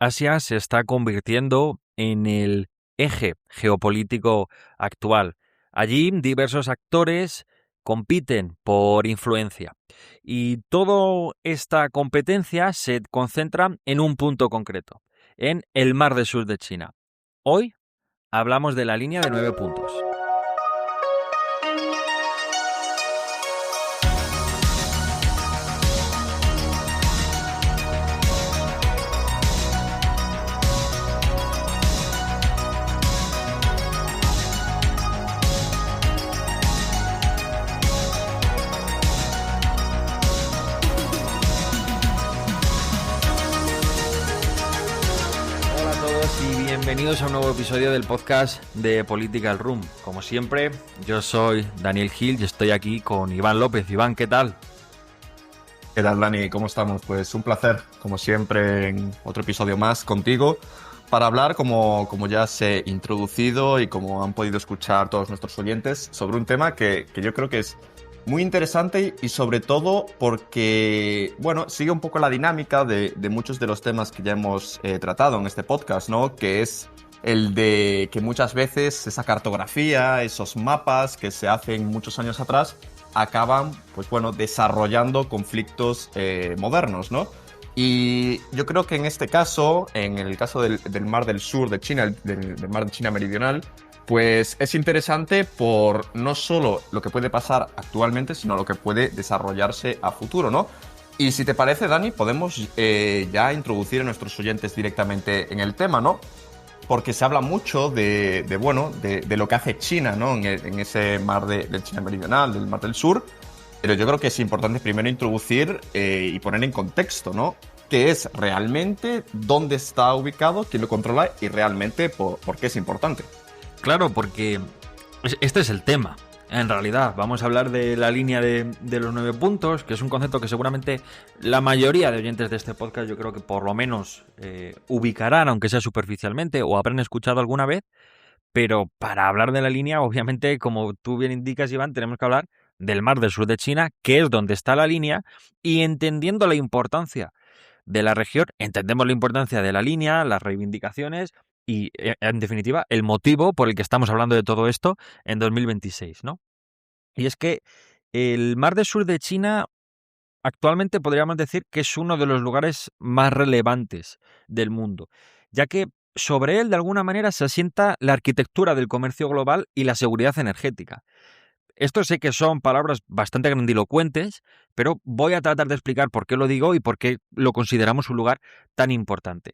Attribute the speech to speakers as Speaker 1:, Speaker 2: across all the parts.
Speaker 1: Asia se está convirtiendo en el eje geopolítico actual. Allí diversos actores compiten por influencia y toda esta competencia se concentra en un punto concreto, en el Mar del Sur de China. Hoy hablamos de la línea de 9 puntos. Hola a todos y bienvenidos a un nuevo episodio del podcast de Political Room. Como siempre, yo soy Daniel Gil y estoy aquí con Iván López. Iván, ¿qué tal?
Speaker 2: ¿Qué tal, Dani? ¿Cómo estamos? Pues un placer, como siempre, en otro episodio más contigo para hablar, como ya se ha introducido y como han podido escuchar todos nuestros oyentes, sobre un tema que yo creo que es muy interesante y sobre todo porque, bueno, sigue un poco la dinámica de muchos de los temas que ya hemos tratado en este podcast, ¿no? Que es el de que muchas veces esa cartografía, esos mapas que se hacen muchos años atrás, acaban, pues bueno, desarrollando conflictos modernos, ¿no? Y yo creo que en este caso, en el caso del Mar del Sur de China, del Mar de China Meridional, pues es interesante por no solo lo que puede pasar actualmente, sino lo que puede desarrollarse a futuro, ¿no? Y si te parece, Dani, podemos ya introducir a nuestros oyentes directamente en el tema, ¿no? Porque se habla mucho de lo que hace China, ¿no? En ese mar de China Meridional, del Mar del Sur. Pero yo creo que es importante primero introducir y poner en contexto, ¿no? ¿Qué es realmente, dónde está ubicado, quién lo controla y realmente por qué es importante?
Speaker 1: Claro, porque este es el tema. En realidad, vamos a hablar de la línea de los 9 puntos, que es un concepto que seguramente la mayoría de oyentes de este podcast yo creo que por lo menos ubicarán, aunque sea superficialmente, o habrán escuchado alguna vez. Pero para hablar de la línea, obviamente, como tú bien indicas, Iván, tenemos que hablar del Mar del Sur de China, que es donde está la línea, y entendiendo la importancia de la región, entendemos la importancia de la línea, las reivindicaciones y, en definitiva, el motivo por el que estamos hablando de todo esto en 2026, ¿no? Y es que el Mar del Sur de China actualmente podríamos decir que es uno de los lugares más relevantes del mundo, ya que sobre él de alguna manera se asienta la arquitectura del comercio global y la seguridad energética. Esto sé que son palabras bastante grandilocuentes, pero voy a tratar de explicar por qué lo digo y por qué lo consideramos un lugar tan importante.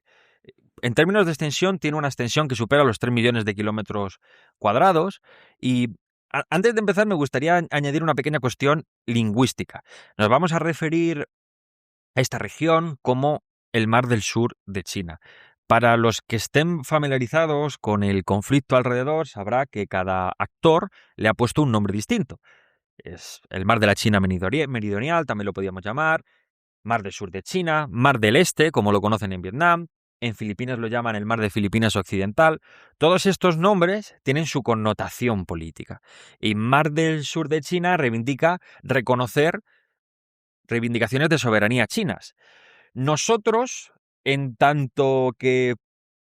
Speaker 1: En términos de extensión, tiene una extensión que supera los 3 millones de kilómetros cuadrados y antes de empezar me gustaría añadir una pequeña cuestión lingüística. Nos vamos a referir a esta región como el Mar del Sur de China. Para los que estén familiarizados con el conflicto alrededor, sabrá que cada actor le ha puesto un nombre distinto. Es el Mar de la China Meridional, también lo podíamos llamar, Mar del Sur de China, Mar del Este, como lo conocen en Vietnam, en Filipinas lo llaman el Mar de Filipinas Occidental. Todos estos nombres tienen su connotación política. Y Mar del Sur de China reivindica reconocer reivindicaciones de soberanía chinas. Nosotros, en tanto que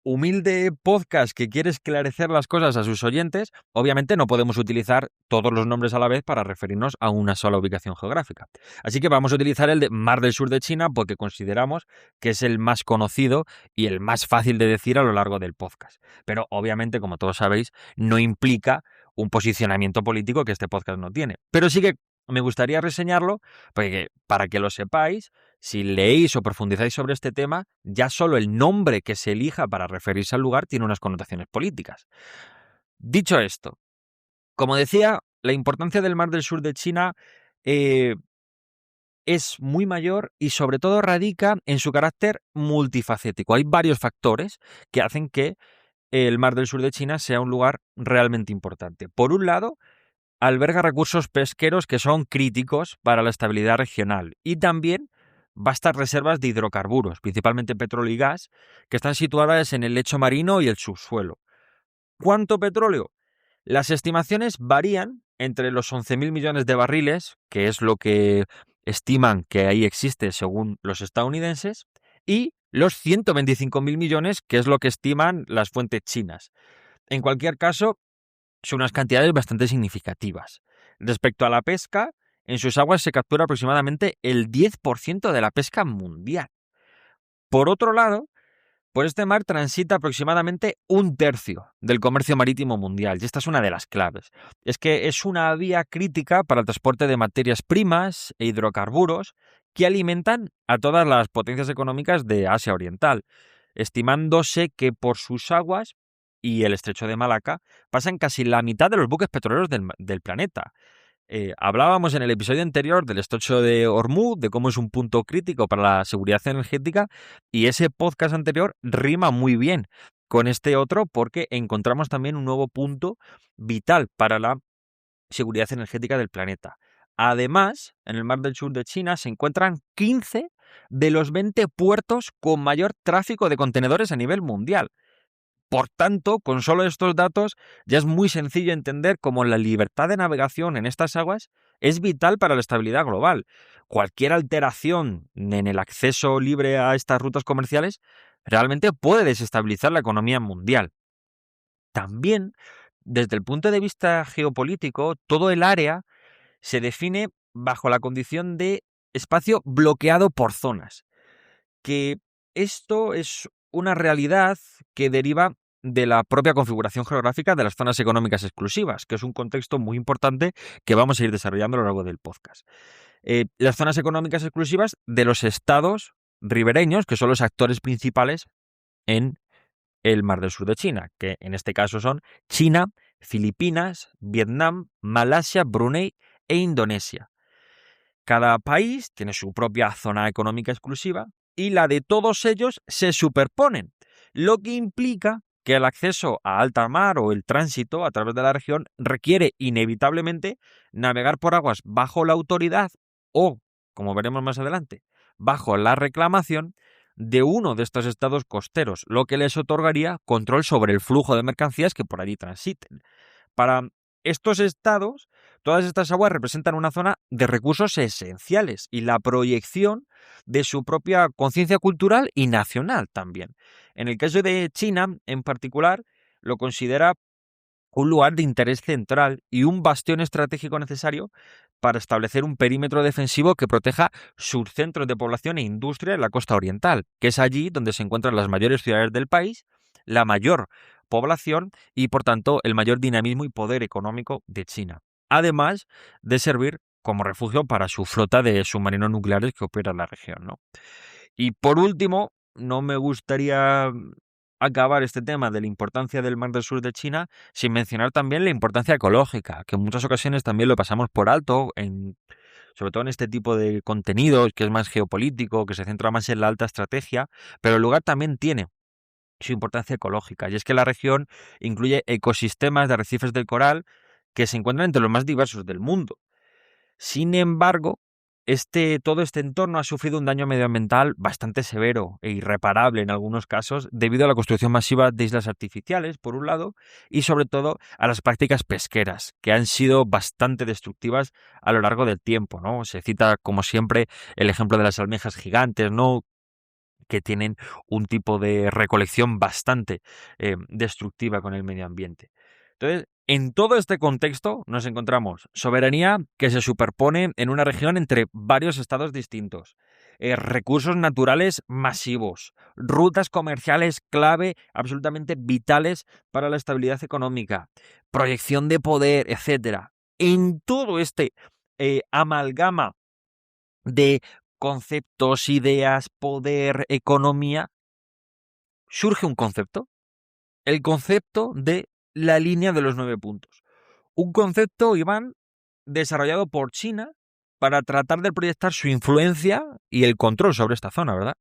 Speaker 1: humilde podcast que quiere esclarecer las cosas a sus oyentes, obviamente no podemos utilizar todos los nombres a la vez para referirnos a una sola ubicación geográfica. Así que vamos a utilizar el de Mar del Sur de China porque consideramos que es el más conocido y el más fácil de decir a lo largo del podcast. Pero obviamente, como todos sabéis, no implica un posicionamiento político que este podcast no tiene. Pero sí que me gustaría reseñarlo porque, para que lo sepáis, si leéis o profundizáis sobre este tema, ya solo el nombre que se elija para referirse al lugar tiene unas connotaciones políticas. Dicho esto, como decía, la importancia del Mar del Sur de China eh, es muy mayor y sobre todo radica en su carácter multifacético. Hay varios factores que hacen que el Mar del Sur de China sea un lugar realmente importante. Por un lado, alberga recursos pesqueros que son críticos para la estabilidad regional y también vastas reservas de hidrocarburos, principalmente petróleo y gas, que están situadas en el lecho marino y el subsuelo. ¿Cuánto petróleo? Las estimaciones varían entre los 11.000 millones de barriles, que es lo que estiman que ahí existe según los estadounidenses, y los 125.000 millones, que es lo que estiman las fuentes chinas. En cualquier caso, son unas cantidades bastante significativas. Respecto a la pesca, en sus aguas se captura aproximadamente el 10% de la pesca mundial. Por otro lado, por este mar transita aproximadamente un tercio del comercio marítimo mundial, y esta es una de las claves. Es que es una vía crítica para el transporte de materias primas e hidrocarburos que alimentan a todas las potencias económicas de Asia Oriental, estimándose que por sus aguas y el estrecho de Malaca pasan casi la mitad de los buques petroleros del planeta. Hablábamos en el episodio anterior del estrecho de Hormuz, de cómo es un punto crítico para la seguridad energética, y ese podcast anterior rima muy bien con este otro porque encontramos también un nuevo punto vital para la seguridad energética del planeta. Además, en el Mar del Sur de China se encuentran 15 de los 20 puertos con mayor tráfico de contenedores a nivel mundial. Por tanto, con solo estos datos ya es muy sencillo entender cómo la libertad de navegación en estas aguas es vital para la estabilidad global. Cualquier alteración en el acceso libre a estas rutas comerciales realmente puede desestabilizar la economía mundial. También, desde el punto de vista geopolítico, todo el área se define bajo la condición de espacio bloqueado por zonas, que esto es una realidad que deriva de la propia configuración geográfica de las zonas económicas exclusivas, que es un contexto muy importante que vamos a ir desarrollando a lo largo del podcast. Las zonas económicas exclusivas de los estados ribereños, que son los actores principales en el Mar del Sur de China, que en este caso son China, Filipinas, Vietnam, Malasia, Brunei e Indonesia. Cada país tiene su propia zona económica exclusiva y la de todos ellos se superponen, lo que implica que el acceso a alta mar o el tránsito a través de la región requiere inevitablemente navegar por aguas bajo la autoridad o, como veremos más adelante, bajo la reclamación de uno de estos estados costeros, lo que les otorgaría control sobre el flujo de mercancías que por allí transiten. Para estos estados, todas estas aguas representan una zona de recursos esenciales y la proyección de su propia conciencia cultural y nacional también. En el caso de China, en particular, lo considera un lugar de interés central y un bastión estratégico necesario para establecer un perímetro defensivo que proteja sus centros de población e industria en la costa oriental, que es allí donde se encuentran las mayores ciudades del país, la mayor población y, por tanto, el mayor dinamismo y poder económico de China, además de servir como refugio para su flota de submarinos nucleares que opera en la región, ¿no? Y por último, no me gustaría acabar este tema de la importancia del Mar del Sur de China sin mencionar también la importancia ecológica, que en muchas ocasiones también lo pasamos por alto, sobre todo en este tipo de contenidos que es más geopolítico, que se centra más en la alta estrategia, pero el lugar también tiene su importancia ecológica, y es que la región incluye ecosistemas de arrecifes del coral que se encuentran entre los más diversos del mundo. Sin embargo, todo este entorno ha sufrido un daño medioambiental bastante severo e irreparable en algunos casos debido a la construcción masiva de islas artificiales, por un lado, y sobre todo a las prácticas pesqueras, que han sido bastante destructivas a lo largo del tiempo, ¿no? Se cita, como siempre, el ejemplo de las almejas gigantes, ¿no?, que tienen un tipo de recolección bastante destructiva con el medio ambiente. Entonces, en todo este contexto nos encontramos soberanía que se superpone en una región entre varios estados distintos, recursos naturales masivos, rutas comerciales clave absolutamente vitales para la estabilidad económica, proyección de poder, etcétera. En todo este amalgama de conceptos, ideas, poder, economía, surge un concepto, el concepto de la línea de los 9 puntos. Un concepto, Iván, desarrollado por China para tratar de proyectar su influencia y el control sobre esta zona, ¿verdad?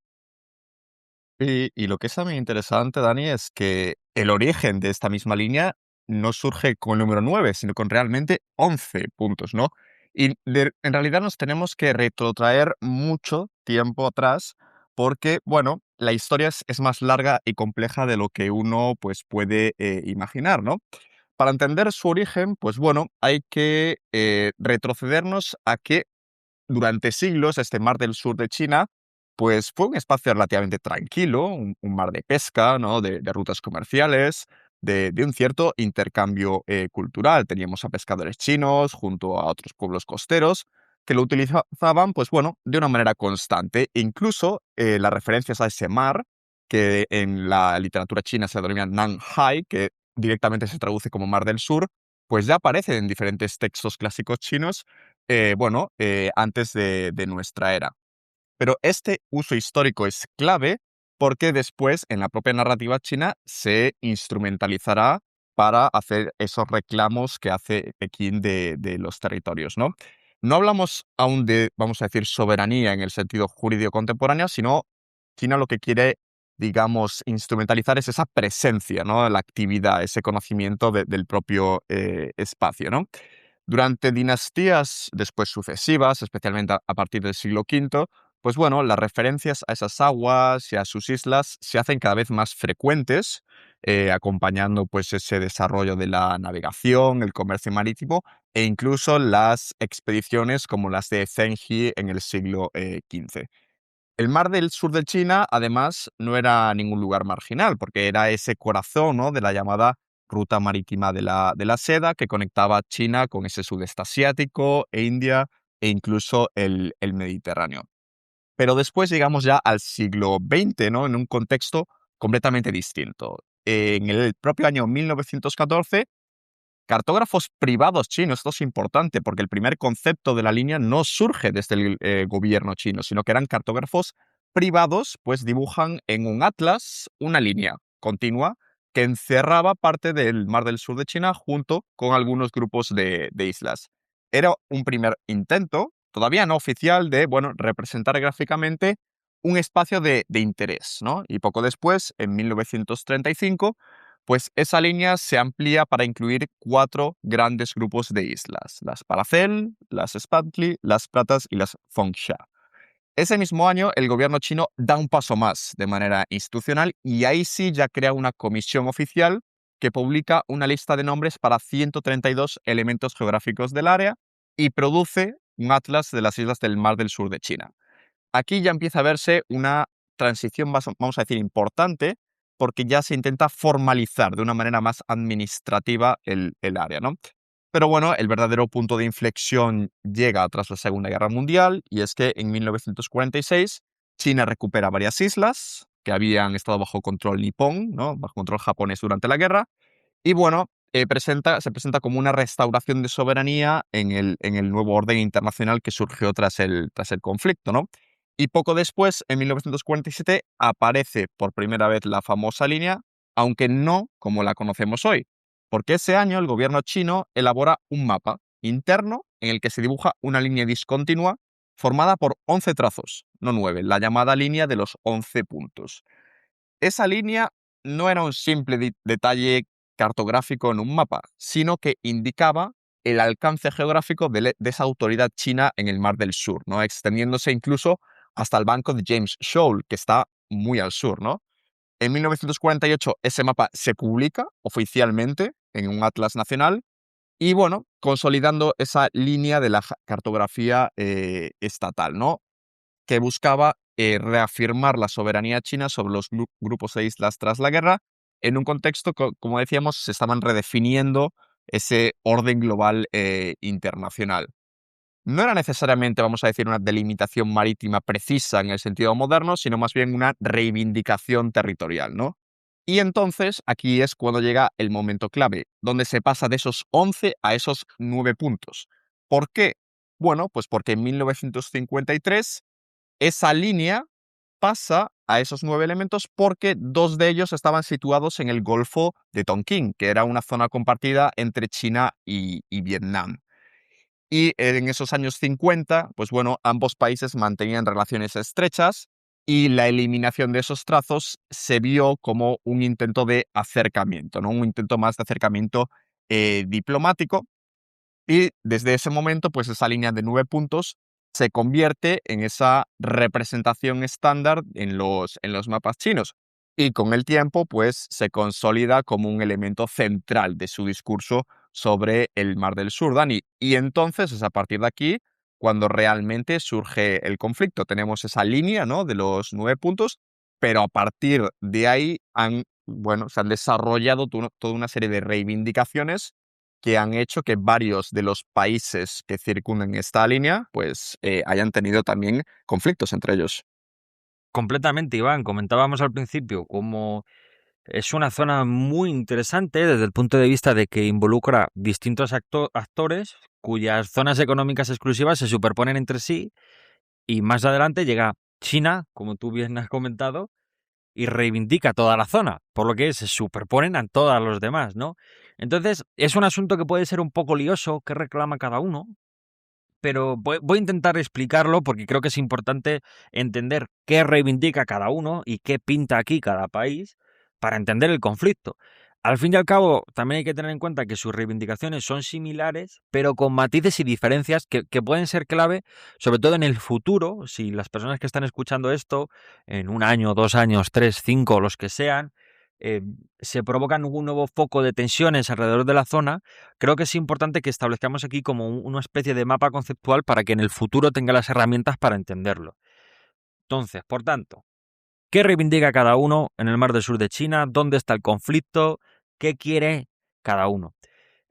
Speaker 2: Y lo que es también interesante, Dani, es que el origen de esta misma línea no surge con el número 9, sino con realmente 11 puntos, ¿no? En realidad nos tenemos que retrotraer mucho tiempo atrás porque, bueno, la historia es más larga y compleja de lo que uno pues, puede imaginar, ¿no? Para entender su origen, pues bueno, hay que retrocedernos a que durante siglos este Mar del Sur de China pues fue un espacio relativamente tranquilo, un mar de pesca, ¿no? De rutas comerciales, de un cierto intercambio cultural. Teníamos a pescadores chinos junto a otros pueblos costeros que lo utilizaban, pues bueno, de una manera constante. Incluso las referencias a ese mar, que en la literatura china se denomina Nanhai, que directamente se traduce como Mar del Sur, pues ya aparecen en diferentes textos clásicos chinos, antes de nuestra era. Pero este uso histórico es clave porque después en la propia narrativa china se instrumentalizará para hacer esos reclamos que hace Pekín de los territorios, ¿no? No hablamos aún de, vamos a decir, soberanía en el sentido jurídico contemporáneo, sino China lo que quiere, digamos, instrumentalizar es esa presencia, ¿no? La actividad, ese conocimiento del propio espacio, ¿no? Durante dinastías después sucesivas, especialmente a partir del siglo V, pues bueno, las referencias a esas aguas y a sus islas se hacen cada vez más frecuentes, acompañando pues ese desarrollo de la navegación, el comercio marítimo e incluso las expediciones como las de Zheng He en el siglo XV. El mar del sur de China, además, no era ningún lugar marginal, porque era ese corazón, ¿no? De la llamada ruta marítima de la seda que conectaba China con ese sudeste asiático, e India e incluso el Mediterráneo. Pero después llegamos ya al siglo XX, ¿no? En un contexto completamente distinto. En el propio año 1914, cartógrafos privados chinos, esto es importante porque el primer concepto de la línea no surge desde el gobierno chino, sino que eran cartógrafos privados, pues dibujan en un atlas una línea continua que encerraba parte del Mar del Sur de China junto con algunos grupos de islas. Era un primer intento, todavía no oficial, de, bueno, representar gráficamente un espacio de interés, ¿no? Y poco después, en 1935, pues esa línea se amplía para incluir 4 grandes grupos de islas: las Paracel, las Spratly, las Pratas y las Fengsha. Ese mismo año, el gobierno chino da un paso más de manera institucional y ahí sí ya crea una comisión oficial que publica una lista de nombres para 132 elementos geográficos del área y produce un atlas de las islas del Mar del Sur de China. Aquí ya empieza a verse una transición más, vamos a decir, importante, porque ya se intenta formalizar de una manera más administrativa el área, ¿no? Pero bueno, el verdadero punto de inflexión llega tras la Segunda Guerra Mundial, y es que en 1946 China recupera varias islas que habían estado bajo control nipón, ¿no? Bajo control japonés durante la guerra, y bueno, se presenta como una restauración de soberanía en el nuevo orden internacional que surgió tras el conflicto, ¿no? Y poco después, en 1947, aparece por primera vez la famosa línea, aunque no como la conocemos hoy, porque ese año el gobierno chino elabora un mapa interno en el que se dibuja una línea discontinua formada por 11 trazos, no 9, la llamada línea de los 11 puntos. Esa línea no era un simple detalle cartográfico en un mapa, sino que indicaba el alcance geográfico de esa autoridad china en el Mar del Sur, ¿no? Extendiéndose incluso hasta el banco de James Shoal, que está muy al sur, ¿no? En 1948 ese mapa se publica oficialmente en un atlas nacional y, bueno, consolidando esa línea de la cartografía estatal, ¿no? Que buscaba reafirmar la soberanía china sobre los grupos de islas tras la guerra, en un contexto, como decíamos, se estaban redefiniendo ese orden global internacional. No era necesariamente, vamos a decir, una delimitación marítima precisa en el sentido moderno, sino más bien una reivindicación territorial, ¿no? Y entonces aquí es cuando llega el momento clave, donde se pasa de esos 11 a esos 9 puntos. ¿Por qué? Bueno, pues porque en 1953 esa línea pasa a esos 9 elementos porque 2 de ellos estaban situados en el Golfo de Tonkin, que era una zona compartida entre China y Vietnam. Y en esos años 50, pues bueno, ambos países mantenían relaciones estrechas y la eliminación de esos trazos se vio como un intento de acercamiento, ¿no? Un intento más de acercamiento diplomático, y desde ese momento, pues esa línea de 9 puntos se convierte en esa representación estándar en los mapas chinos. Y con el tiempo, pues se consolida como un elemento central de su discurso sobre el Mar del Sur, Dani. Y entonces es a partir de aquí cuando realmente surge el conflicto. Tenemos esa línea, ¿no?, de los 9 puntos, pero a partir de ahí se han desarrollado toda una serie de reivindicaciones que han hecho que varios de los países que circundan esta línea pues hayan tenido también conflictos entre ellos.
Speaker 1: Completamente, Iván. Comentábamos al principio cómo es una zona muy interesante desde el punto de vista de que involucra distintos actores cuyas zonas económicas exclusivas se superponen entre sí, y más adelante llega China, como tú bien has comentado, y reivindica toda la zona, por lo que se superponen a todos los demás, ¿no? Entonces, es un asunto que puede ser un poco lioso, que reclama cada uno, pero voy a intentar explicarlo porque creo que es importante entender qué reivindica cada uno y qué pinta aquí cada país para entender el conflicto. Al fin y al cabo, también hay que tener en cuenta que sus reivindicaciones son similares, pero con matices y diferencias que pueden ser clave, sobre todo en el futuro, si las personas que están escuchando esto, en 1 año, 2 años, 3, 5, los que sean, eh, se provocan un nuevo foco de tensiones alrededor de la zona. Creo que es importante que establezcamos aquí como una especie de mapa conceptual para que en el futuro tenga las herramientas para entenderlo. Entonces, por tanto, ¿qué reivindica cada uno en el Mar del Sur de China? ¿Dónde está el conflicto? ¿Qué quiere cada uno?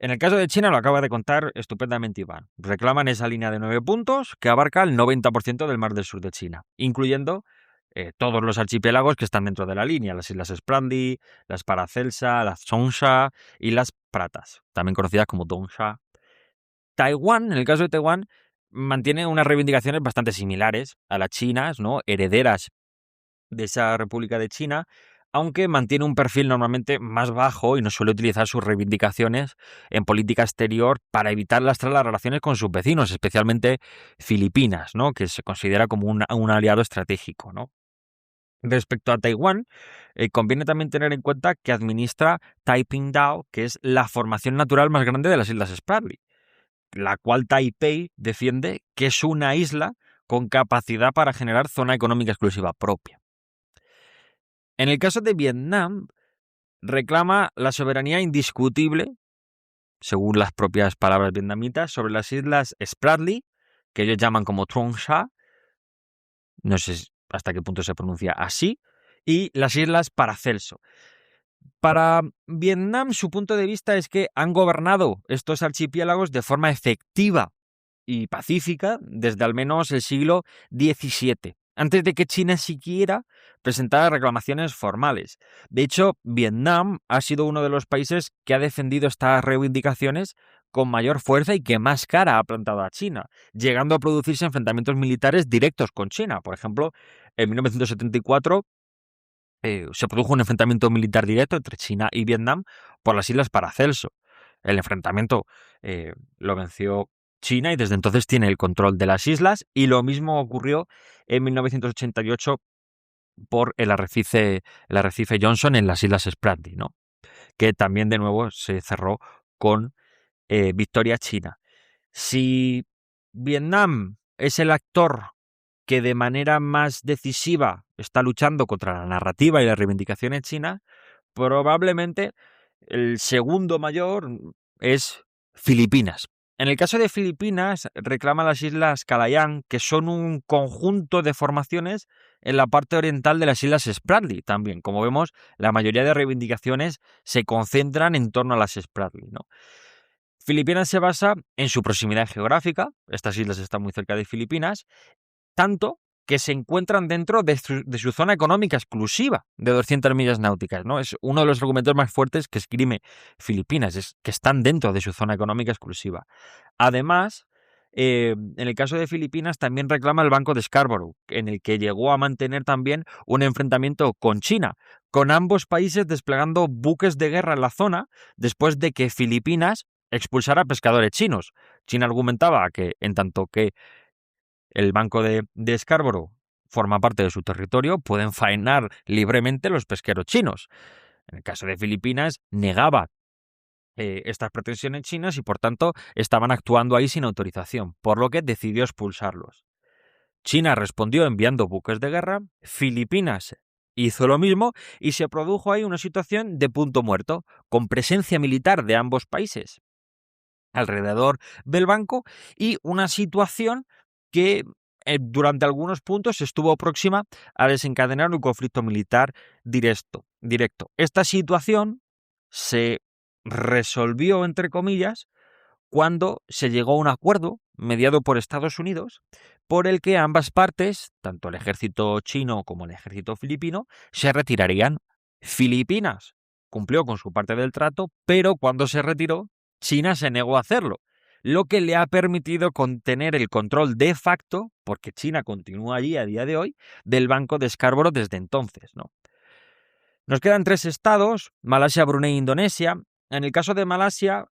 Speaker 1: En el caso de China, lo acaba de contar estupendamente Iván. Reclaman esa línea de 9 puntos que abarca el 90% del Mar del Sur de China, incluyendo todos los archipiélagos que están dentro de la línea: las Islas Spratly, las Paracelsa, las Songsha y las Pratas, también conocidas como Dongsha. Taiwán, en el caso de Taiwán, mantiene unas reivindicaciones bastante similares a las chinas, ¿no?, herederas de esa República de China, aunque mantiene un perfil normalmente más bajo y no suele utilizar sus reivindicaciones en política exterior para evitar lastrar las relaciones con sus vecinos, especialmente Filipinas, ¿no?, que se considera como un aliado estratégico, ¿no? Respecto a Taiwán, conviene también tener en cuenta que administra Taipingdao, que es la formación natural más grande de las Islas Spratly, la cual Taipei defiende que es una isla con capacidad para generar zona económica exclusiva propia. En el caso de Vietnam, reclama la soberanía indiscutible, según las propias palabras vietnamitas, sobre las Islas Spratly, que ellos llaman como Truong Sa, no sé hasta qué punto se pronuncia así, y las Islas Paracelso. Para Vietnam, su punto de vista es que han gobernado estos archipiélagos de forma efectiva y pacífica desde al menos el siglo XVII, antes de que China siquiera presentara reclamaciones formales. De hecho, Vietnam ha sido uno de los países que ha defendido estas reivindicaciones con mayor fuerza y que más cara ha plantado a China, llegando a producirse enfrentamientos militares directos con China. Por ejemplo, en 1974 se produjo un enfrentamiento militar directo entre China y Vietnam por las Islas Paracelso. El enfrentamiento lo venció China y desde entonces tiene el control de las islas, y lo mismo ocurrió en 1988 por el arrecife Johnson en las Islas Spratly, ¿no?, que también de nuevo se cerró con victoria china. Si Vietnam es el actor que de manera más decisiva está luchando contra la narrativa y las reivindicaciones chinas, probablemente el segundo mayor es Filipinas. En el caso de Filipinas, reclama las Islas Kalayaan, que son un conjunto de formaciones en la parte oriental de las Islas Spratly también. Como vemos, la mayoría de reivindicaciones se concentran en torno a las Spratly, ¿no? Filipinas se basa en su proximidad geográfica. Estas islas están muy cerca de Filipinas, tanto que se encuentran dentro de su zona económica exclusiva de 200 millas náuticas, ¿no? Es uno de los argumentos más fuertes que esgrime Filipinas, es que están dentro de su zona económica exclusiva. Además, en el caso de Filipinas también reclama el Banco de Scarborough, en el que llegó a mantener también un enfrentamiento con China, con ambos países desplegando buques de guerra en la zona después de que Filipinas expulsara a pescadores chinos. China argumentaba que en tanto que el Banco de Scarborough forma parte de su territorio, pueden faenar libremente los pesqueros chinos. En el caso de Filipinas, negaba estas pretensiones chinas y, por tanto, estaban actuando ahí sin autorización, por lo que decidió expulsarlos. China respondió enviando buques de guerra, Filipinas hizo lo mismo y se produjo ahí una situación de punto muerto, con presencia militar de ambos países alrededor del banco y una situación que durante algunos puntos estuvo próxima a desencadenar un conflicto militar directo. Esta situación se resolvió, entre comillas, cuando se llegó a un acuerdo mediado por Estados Unidos por el que ambas partes, tanto el ejército chino como el ejército filipino, se retirarían. Filipinas cumplió con su parte del trato, pero cuando se retiró, China se negó a hacerlo, lo que le ha permitido contener el control de facto, porque China continúa allí a día de hoy, del Banco de Scarborough desde entonces, ¿no? Nos quedan 3 estados, Malasia, Brunei e Indonesia. En el caso de Malasia,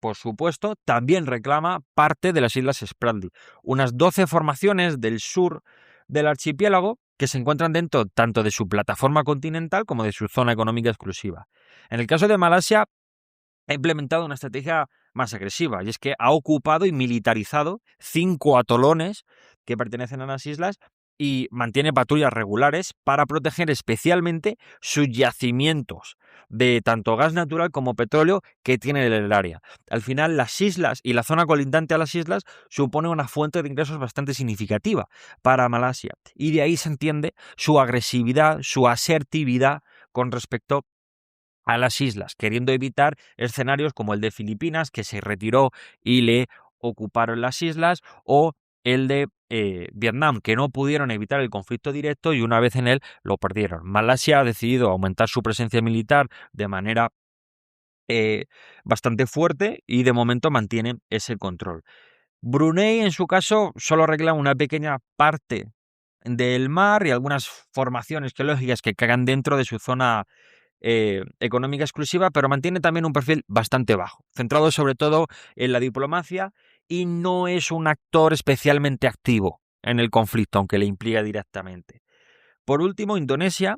Speaker 1: por supuesto, también reclama parte de las Islas Spratly, unas 12 formaciones del sur del archipiélago que se encuentran dentro tanto de su plataforma continental como de su zona económica exclusiva. En el caso de Malasia, ha implementado una estrategia más agresiva, y es que ha ocupado y militarizado 5 atolones que pertenecen a las islas y mantiene patrullas regulares para proteger especialmente sus yacimientos de tanto gas natural como petróleo que tiene el área. Al final, las islas y la zona colindante a las islas supone una fuente de ingresos bastante significativa para Malasia, y de ahí se entiende su agresividad, su asertividad con respecto a las islas, queriendo evitar escenarios como el de Filipinas, que se retiró y le ocuparon las islas, o el de Vietnam, que no pudieron evitar el conflicto directo y una vez en él lo perdieron. Malasia ha decidido aumentar su presencia militar de manera bastante fuerte y de momento mantiene ese control. Brunei, en su caso, solo reclama una pequeña parte del mar y algunas formaciones geológicas que cagan dentro de su zona económica exclusiva, pero mantiene también un perfil bastante bajo, centrado sobre todo en la diplomacia, y no es un actor especialmente activo en el conflicto, aunque le implica directamente. Por último, Indonesia,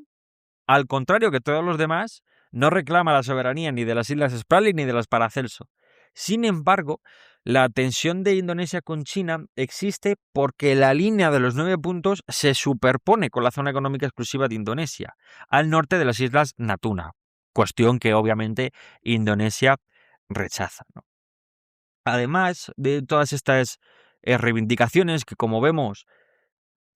Speaker 1: al contrario que todos los demás, no reclama la soberanía ni de las Islas Spratly ni de las Paracelso. Sin embargo, la tensión de Indonesia con China existe porque la línea de los 9 puntos se superpone con la zona económica exclusiva de Indonesia, al norte de las Islas Natuna, cuestión que obviamente Indonesia rechaza, ¿no? Además de todas estas reivindicaciones que, como vemos,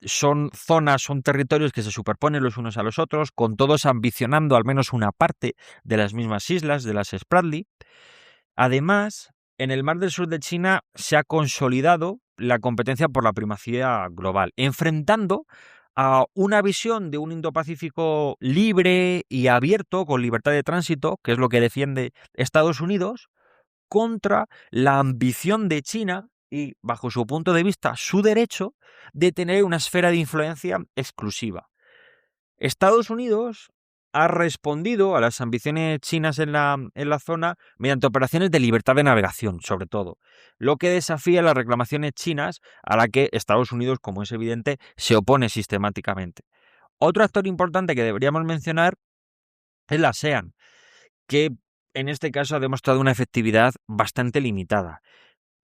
Speaker 1: son zonas, son territorios que se superponen los unos a los otros, con todos ambicionando al menos una parte de las mismas islas, de las Spratly. Además, en el Mar del Sur de China se ha consolidado la competencia por la primacía global, enfrentando a una visión de un Indo-Pacífico libre y abierto, con libertad de tránsito, que es lo que defiende Estados Unidos, contra la ambición de China y, bajo su punto de vista, su derecho de tener una esfera de influencia exclusiva. Estados Unidos ha respondido a las ambiciones chinas en la zona mediante operaciones de libertad de navegación, sobre todo, lo que desafía las reclamaciones chinas a la que Estados Unidos, como es evidente, se opone sistemáticamente. Otro actor importante que deberíamos mencionar es la ASEAN, que en este caso ha demostrado una efectividad bastante limitada.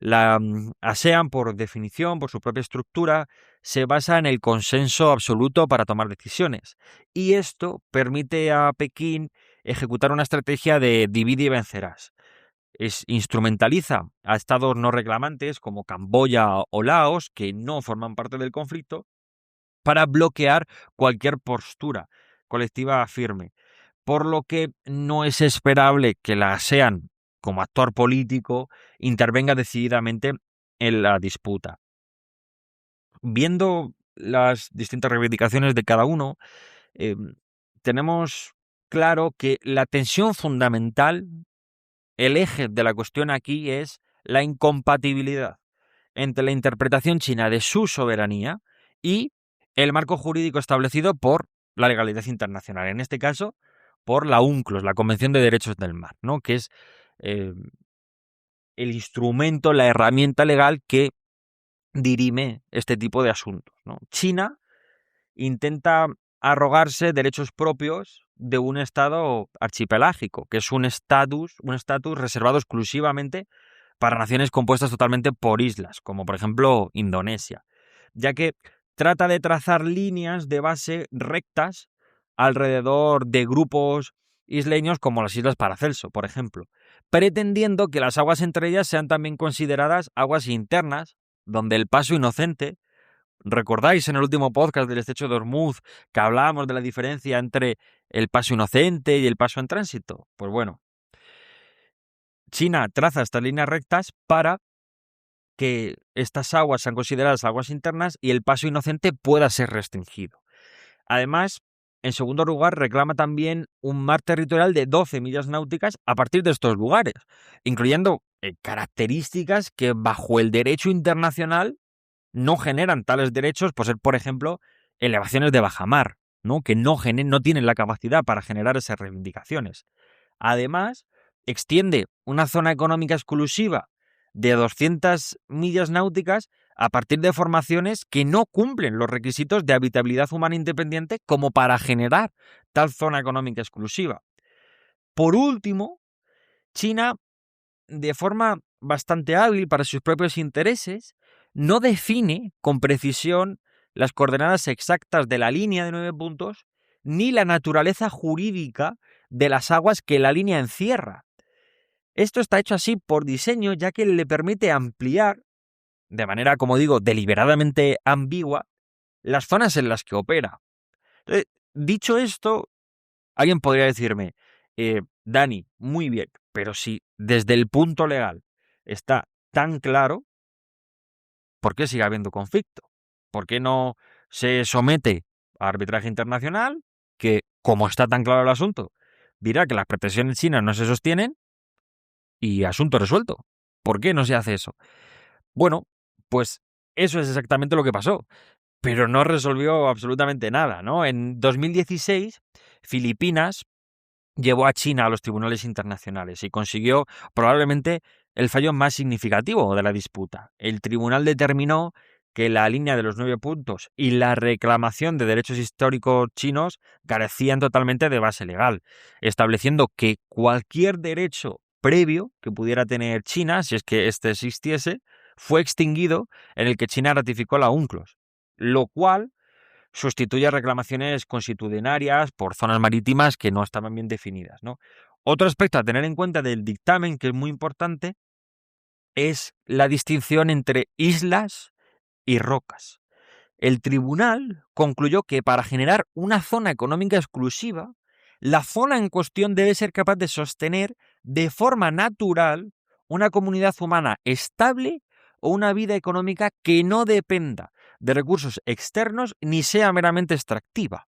Speaker 1: La ASEAN, por definición, por su propia estructura, se basa en el consenso absoluto para tomar decisiones, y esto permite a Pekín ejecutar una estrategia de divide y vencerás. Instrumentaliza a estados no reclamantes como Camboya o Laos, que no forman parte del conflicto, para bloquear cualquier postura colectiva firme, por lo que no es esperable que la ASEAN, como actor político, intervenga decididamente en la disputa. Viendo las distintas reivindicaciones de cada uno, tenemos claro que la tensión fundamental, el eje de la cuestión aquí es la incompatibilidad entre la interpretación china de su soberanía y el marco jurídico establecido por la legalidad internacional, en este caso por la UNCLOS, la Convención de Derechos del Mar, ¿no? Que es el instrumento, la herramienta legal que dirime este tipo de asuntos, ¿no? China intenta arrogarse derechos propios de un estado archipelágico, que es un estatus reservado exclusivamente para naciones compuestas totalmente por islas, como por ejemplo Indonesia, ya que trata de trazar líneas de base rectas alrededor de grupos isleños como las Islas Paracelso, por ejemplo, pretendiendo que las aguas entre ellas sean también consideradas aguas internas donde el paso inocente, ¿recordáis en el último podcast del estrecho de Hormuz que hablábamos de la diferencia entre el paso inocente y el paso en tránsito? Pues bueno, China traza estas líneas rectas para que estas aguas sean consideradas aguas internas y el paso inocente pueda ser restringido. Además, en segundo lugar, reclama también un mar territorial de 12 millas náuticas a partir de estos lugares, incluyendo características que bajo el derecho internacional no generan tales derechos, por ser, por ejemplo, elevaciones de bajamar, ¿no? Que no tienen la capacidad para generar esas reivindicaciones. Además, extiende una zona económica exclusiva de 200 millas náuticas a partir de formaciones que no cumplen los requisitos de habitabilidad humana independiente como para generar tal zona económica exclusiva. Por último, China, de forma bastante hábil para sus propios intereses, no define con precisión las coordenadas exactas de la línea de 9 puntos ni la naturaleza jurídica de las aguas que la línea encierra. Esto está hecho así por diseño, ya que le permite ampliar, de manera, como digo, deliberadamente ambigua, las zonas en las que opera. Entonces, dicho esto, alguien podría decirme, Dani, muy bien, pero si desde el punto legal está tan claro, ¿por qué sigue habiendo conflicto? ¿Por qué no se somete a arbitraje internacional que, como está tan claro el asunto, dirá que las pretensiones chinas no se sostienen y asunto resuelto? ¿Por qué no se hace eso? Bueno, pues eso es exactamente lo que pasó, pero no resolvió absolutamente nada, ¿no? En 2016, Filipinas llevó a China a los tribunales internacionales y consiguió probablemente el fallo más significativo de la disputa. El tribunal determinó que la línea de los 9 puntos y la reclamación de derechos históricos chinos carecían totalmente de base legal, estableciendo que cualquier derecho previo que pudiera tener China, si es que éste existiese, fue extinguido en el que China ratificó la UNCLOS, lo cual sustituye a reclamaciones consuetudinarias por zonas marítimas que no estaban bien definidas, ¿no? Otro aspecto a tener en cuenta del dictamen, que es muy importante, es la distinción entre islas y rocas. El tribunal concluyó que para generar una zona económica exclusiva, la zona en cuestión debe ser capaz de sostener de forma natural una comunidad humana estable o una vida económica que no dependa de recursos externos ni sea meramente extractiva.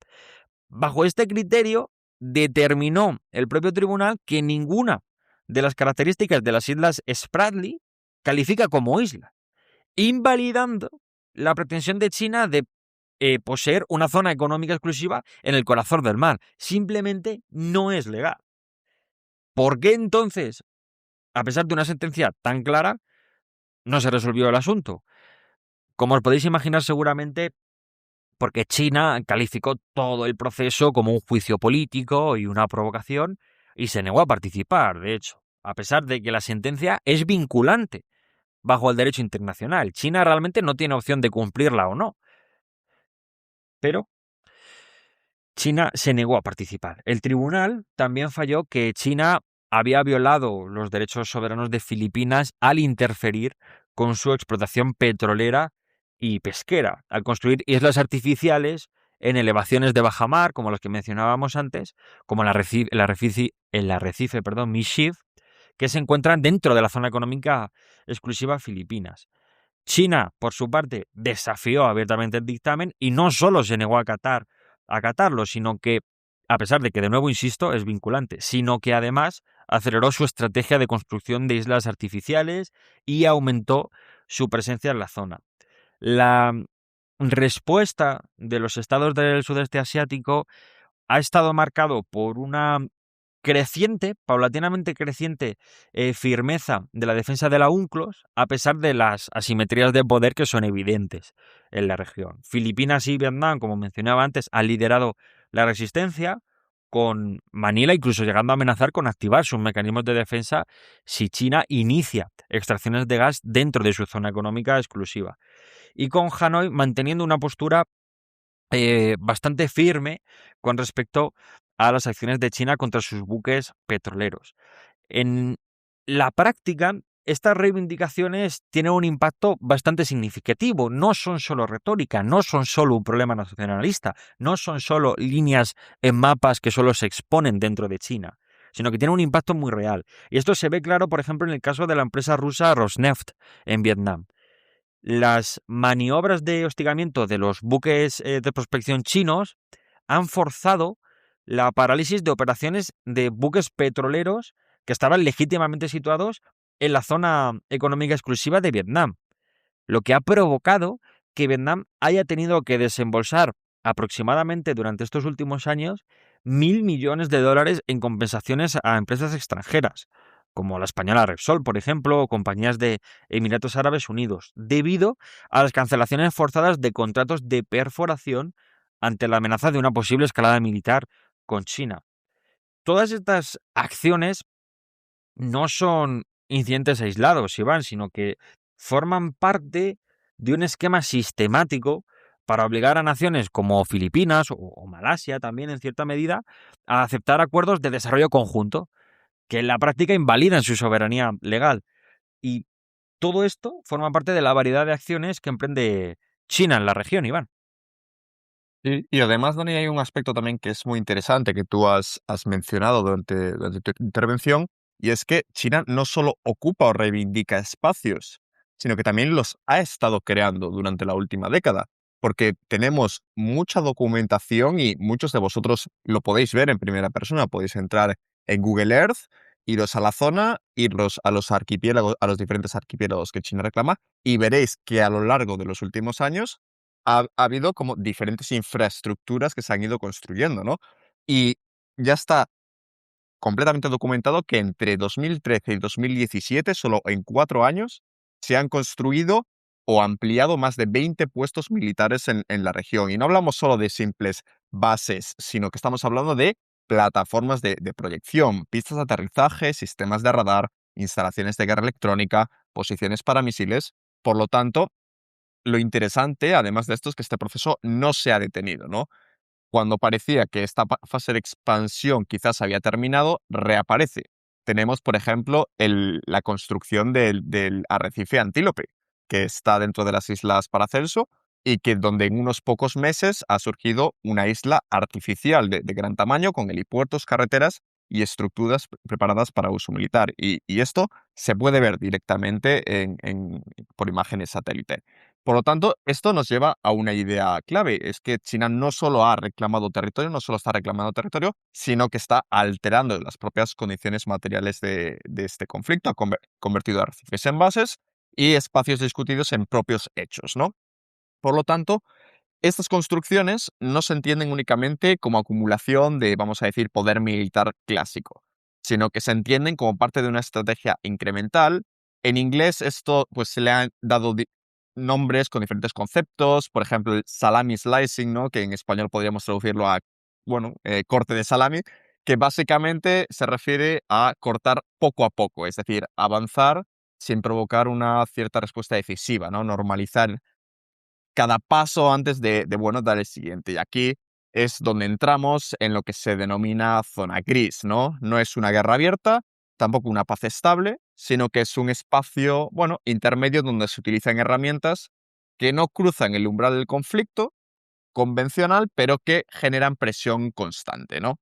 Speaker 1: Bajo este criterio, determinó el propio tribunal que ninguna de las características de las islas Spratly califica como isla, invalidando la pretensión de China de poseer una zona económica exclusiva en el corazón del mar. Simplemente no es legal. ¿Por qué entonces, a pesar de una sentencia tan clara, no se resolvió el asunto? Como os podéis imaginar seguramente, porque China calificó todo el proceso como un juicio político y una provocación y se negó a participar, de hecho, a pesar de que la sentencia es vinculante bajo el derecho internacional. China realmente no tiene opción de cumplirla o no. Pero China se negó a participar. El tribunal también falló que China había violado los derechos soberanos de Filipinas al interferir con su explotación petrolera y pesquera, al construir islas artificiales en elevaciones de bajamar, como las que mencionábamos antes, como el arrecife Mishif, que se encuentran dentro de la zona económica exclusiva Filipinas. China, por su parte, desafió abiertamente el dictamen y no solo se negó a acatarlo, sino que, a pesar de que, de nuevo, insisto, es vinculante, sino que además aceleró su estrategia de construcción de islas artificiales y aumentó su presencia en la zona. La respuesta de los estados del sudeste asiático ha estado marcado por una paulatinamente creciente firmeza de la defensa de la UNCLOS, a pesar de las asimetrías de poder que son evidentes en la región. Filipinas y Vietnam, como mencionaba antes, han liderado la resistencia, con Manila incluso llegando a amenazar con activar sus mecanismos de defensa si China inicia extracciones de gas dentro de su zona económica exclusiva. Y con Hanoi manteniendo una postura bastante firme con respecto a las acciones de China contra sus buques petroleros. En la práctica, estas reivindicaciones tienen un impacto bastante significativo. No son solo retórica, no son solo un problema nacionalista, no son solo líneas en mapas que solo se exponen dentro de China, sino que tienen un impacto muy real. Y esto se ve claro, por ejemplo, en el caso de la empresa rusa Rosneft en Vietnam. Las maniobras de hostigamiento de los buques de prospección chinos han forzado la parálisis de operaciones de buques petroleros que estaban legítimamente situados en la zona económica exclusiva de Vietnam, lo que ha provocado que Vietnam haya tenido que desembolsar aproximadamente durante estos últimos años 1.000 millones de dólares en compensaciones a empresas extranjeras, como la española Repsol, por ejemplo, o compañías de Emiratos Árabes Unidos, debido a las cancelaciones forzadas de contratos de perforación ante la amenaza de una posible escalada militar con China. Todas estas acciones no son incidentes aislados, Iván, sino que forman parte de un esquema sistemático para obligar a naciones como Filipinas o Malasia también en cierta medida a aceptar acuerdos de desarrollo conjunto que en la práctica invalidan su soberanía legal. Y todo esto forma parte de la variedad de acciones que emprende China en la región, Iván.
Speaker 2: Y además, Dani, hay un aspecto también que es muy interesante que tú has mencionado durante tu intervención, y es que China no solo ocupa o reivindica espacios, sino que también los ha estado creando durante la última década, porque tenemos mucha documentación y muchos de vosotros lo podéis ver en primera persona. Podéis entrar en Google Earth, iros a la zona, iros a los archipiélagos, a los diferentes archipiélagos que China reclama, y veréis que a lo largo de los últimos años ha habido como diferentes infraestructuras que se han ido construyendo, ¿no? Y ya está completamente documentado que entre 2013 y 2017, solo en 4 años, se han construido o ampliado más de 20 puestos militares en la región. Y no hablamos solo de simples bases, sino que estamos hablando de plataformas de proyección, pistas de aterrizaje, sistemas de radar, instalaciones de guerra electrónica, posiciones para misiles. Por lo tanto, lo interesante, además de esto, es que este proceso no se ha detenido, ¿no? Cuando parecía que esta fase de expansión quizás había terminado, reaparece. Tenemos, por ejemplo, la construcción del arrecife Antílope, que está dentro de las Islas Paracelso y que donde en unos pocos meses ha surgido una isla artificial de gran tamaño con helipuertos, carreteras y estructuras preparadas para uso militar. Y esto se puede ver directamente por imágenes satélite. Por lo tanto, esto nos lleva a una idea clave, es que China no solo ha reclamado territorio, no solo está reclamando territorio, sino que está alterando las propias condiciones materiales de este conflicto, ha convertido arrecifes en bases y espacios discutidos en propios hechos, ¿no? Por lo tanto, estas construcciones no se entienden únicamente como acumulación de, vamos a decir, poder militar clásico, sino que se entienden como parte de una estrategia incremental. En inglés esto pues se le han dado nombres con diferentes conceptos, por ejemplo, el salami slicing, ¿no? Que en español podríamos traducirlo a, bueno, corte de salami, que básicamente se refiere a cortar poco a poco, es decir, avanzar sin provocar una cierta respuesta decisiva, ¿no? Normalizar cada paso antes bueno, dar el siguiente. Y aquí es donde entramos en lo que se denomina zona gris, ¿no? No es una guerra abierta, tampoco una paz estable, sino que es un espacio, bueno, intermedio donde se utilizan herramientas que no cruzan el umbral del conflicto convencional, pero que generan presión constante, ¿no?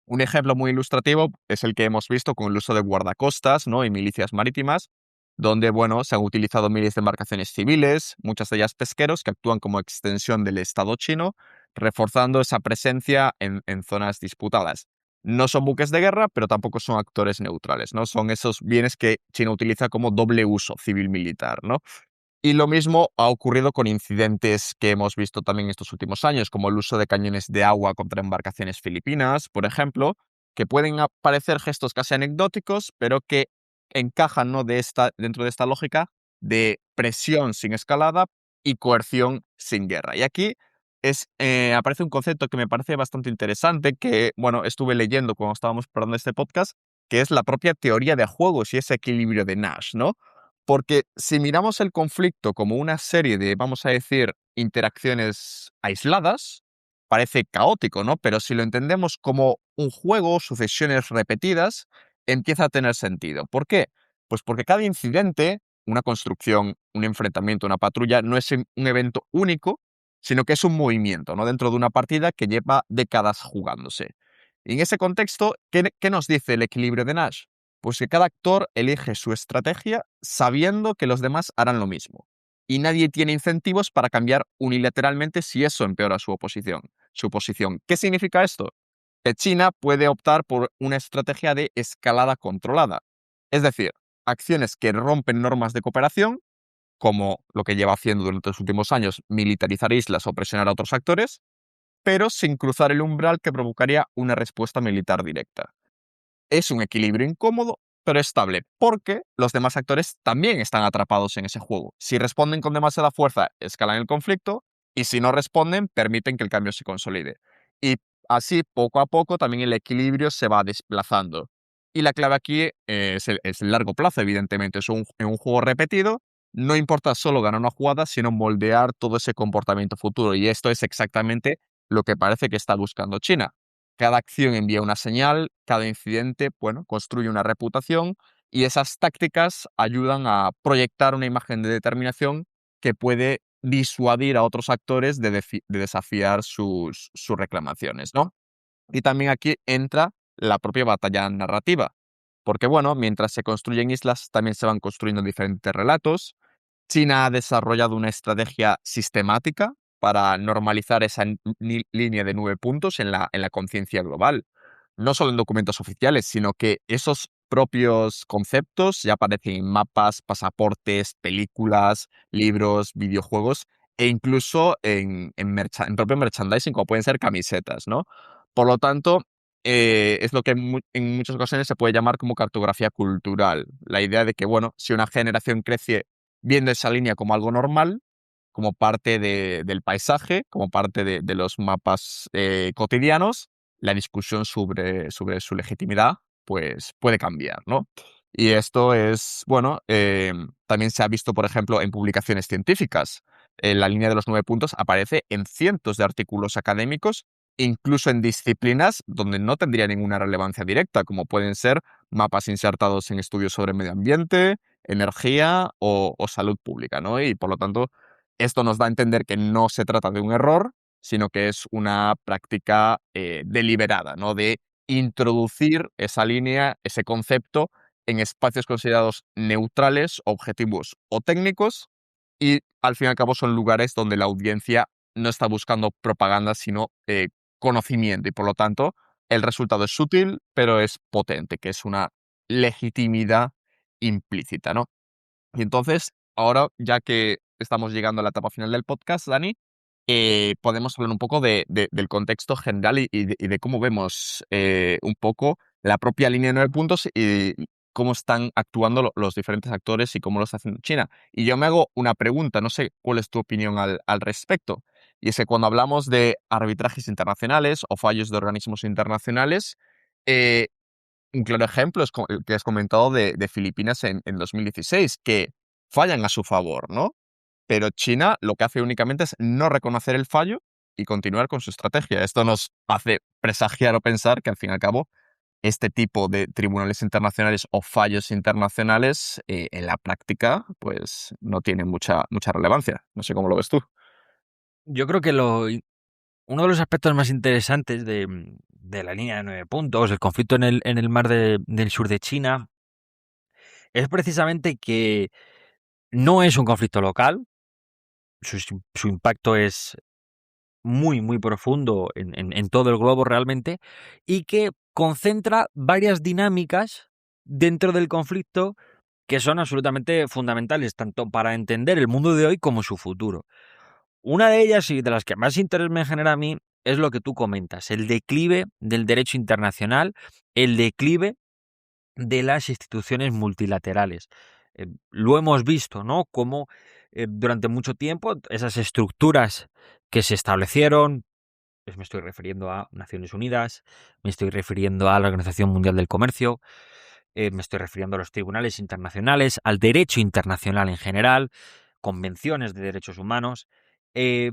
Speaker 2: Un ejemplo muy ilustrativo es el que hemos visto con el uso de guardacostas, ¿no? Y milicias marítimas, donde bueno, se han utilizado miles de embarcaciones civiles, muchas de ellas pesqueros, que actúan como extensión del Estado chino, reforzando esa presencia en zonas disputadas. No son buques de guerra, pero tampoco son actores neutrales, ¿no? Son esos bienes que China utiliza como doble uso civil-militar, ¿no? Y lo mismo ha ocurrido con incidentes que hemos visto también estos últimos años, como el uso de cañones de agua contra embarcaciones filipinas, por ejemplo, que pueden parecer gestos casi anecdóticos, pero que encajan, ¿no? Dentro de esta lógica de presión sin escalada y coerción sin guerra. Y aquí aparece un concepto que me parece bastante interesante, que bueno, estuve leyendo cuando estábamos preparando este podcast, que es la propia teoría de juegos y ese equilibrio de Nash, ¿no? Porque si miramos el conflicto como una serie de, vamos a decir, interacciones aisladas, parece caótico, ¿no? Pero si lo entendemos como un juego, sucesiones repetidas, empieza a tener sentido. ¿Por qué? Pues porque cada incidente, una construcción, un enfrentamiento, una patrulla, no es un evento único, sino que es un movimiento, ¿no? Dentro de una partida que lleva décadas jugándose. Y en ese contexto, ¿qué nos dice el equilibrio de Nash? Pues que cada actor elige su estrategia sabiendo que los demás harán lo mismo. Y nadie tiene incentivos para cambiar unilateralmente si eso empeora su posición. ¿Qué significa esto? Que China puede optar por una estrategia de escalada controlada. Es decir, acciones que rompen normas de cooperación, como lo que lleva haciendo durante los últimos años, militarizar islas o presionar a otros actores, pero sin cruzar el umbral que provocaría una respuesta militar directa. Es un equilibrio incómodo, pero estable, porque los demás actores también están atrapados en ese juego. Si responden con demasiada fuerza, escalan el conflicto, y si no responden, permiten que el cambio se consolide. Y así, poco a poco, también el equilibrio se va desplazando. Y la clave aquí es el largo plazo, evidentemente. En un juego repetido, no importa solo ganar una jugada, sino moldear todo ese comportamiento futuro. Y esto es exactamente lo que parece que está buscando China. Cada acción envía una señal, cada incidente, bueno, construye una reputación y esas tácticas ayudan a proyectar una imagen de determinación que puede disuadir a otros actores de desafiar sus reclamaciones, ¿no? Y también aquí entra la propia batalla narrativa, porque bueno, mientras se construyen islas, también se van construyendo diferentes relatos. China ha desarrollado una estrategia sistemática para normalizar esa línea de 9 puntos en la conciencia global. No solo en documentos oficiales, sino que esos propios conceptos ya aparecen en mapas, pasaportes, películas, libros, videojuegos e incluso en propio merchandising, como pueden ser camisetas, ¿no? Por lo tanto, es lo que en muchas ocasiones se puede llamar como cartografía cultural. La idea de que, bueno, si una generación crece viendo esa línea como algo normal, como parte del paisaje, como parte de los mapas cotidianos, la discusión sobre su legitimidad pues puede cambiar, ¿no? Y esto es, bueno, también se ha visto, por ejemplo, en publicaciones científicas. La línea de los 9 puntos aparece en cientos de artículos académicos, incluso en disciplinas donde no tendría ninguna relevancia directa, como pueden ser mapas insertados en estudios sobre medio ambiente, energía o salud pública, ¿no? Y por lo tanto, esto nos da a entender que no se trata de un error, sino que es una práctica deliberada, ¿no? De introducir esa línea, ese concepto en espacios considerados neutrales, objetivos o técnicos, y al fin y al cabo son lugares donde la audiencia no está buscando propaganda, sino conocimiento, y por lo tanto el resultado es sutil, pero es potente, que es una legitimidad implícita, ¿no? Y entonces, ahora, ya que estamos llegando a la etapa final del podcast, Dani, podemos hablar un poco del contexto general y de cómo vemos un poco la propia línea de 9 puntos y cómo están actuando los diferentes actores y cómo lo está haciendo China. Y yo me hago una pregunta, no sé cuál es tu opinión al respecto. Y es que cuando hablamos de arbitrajes internacionales o fallos de organismos internacionales, eh, un claro ejemplo es el que has comentado de Filipinas en 2016, que fallan a su favor, ¿no? Pero China lo que hace únicamente es no reconocer el fallo y continuar con su estrategia. Esto nos hace presagiar o pensar que al fin y al cabo este tipo de tribunales internacionales o fallos internacionales en la práctica pues no tienen mucha relevancia. No sé cómo lo ves tú.
Speaker 1: Yo creo que uno de los aspectos más interesantes de la línea de 9 puntos, el conflicto en el mar del sur de China, es precisamente que no es un conflicto local, su impacto es muy, muy profundo en todo el globo realmente, y que concentra varias dinámicas dentro del conflicto que son absolutamente fundamentales, tanto para entender el mundo de hoy como su futuro. Una de ellas, y de las que más interés me genera a mí, es lo que tú comentas, el declive del derecho internacional, el declive de las instituciones multilaterales. Lo hemos visto, ¿no? Cómo durante mucho tiempo esas estructuras que se establecieron, pues me estoy refiriendo a Naciones Unidas, me estoy refiriendo a la Organización Mundial del Comercio, me estoy refiriendo a los tribunales internacionales, al derecho internacional en general, convenciones de derechos humanos, eh,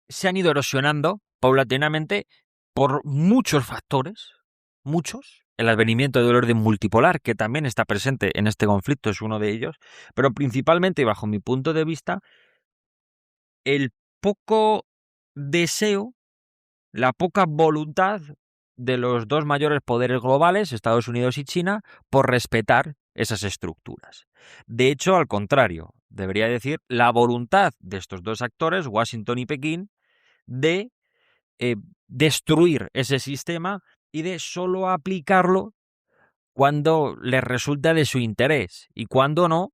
Speaker 1: se han ido erosionando paulatinamente por muchos factores, muchos. El advenimiento del orden multipolar, que también está presente en este conflicto, es uno de ellos. Pero principalmente, y bajo mi punto de vista, el poco deseo, la poca voluntad de los dos mayores poderes globales, Estados Unidos y China, por respetar esas estructuras. De hecho, al contrario, debería decir la voluntad de estos dos actores, Washington y Pekín, de destruir ese sistema y de solo aplicarlo cuando les resulta de su interés y cuando no,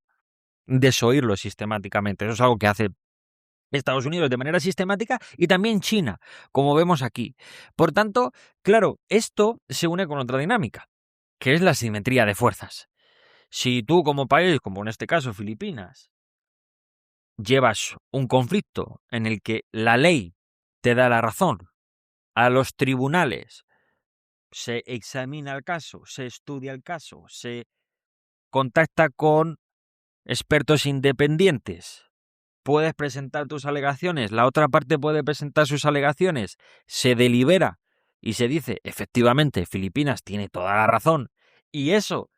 Speaker 1: desoírlo sistemáticamente. Eso es algo que hace Estados Unidos de manera sistemática y también China, como vemos aquí. Por tanto, claro, esto se une con otra dinámica, que es la simetría de fuerzas. Si tú como país, como en este caso Filipinas, llevas un conflicto en el que la ley te da la razón, a los tribunales se examina el caso, se estudia el caso, se contacta con expertos independientes, puedes presentar tus alegaciones, la otra parte puede presentar sus alegaciones, se delibera y se dice, efectivamente, Filipinas tiene toda la razón, y eso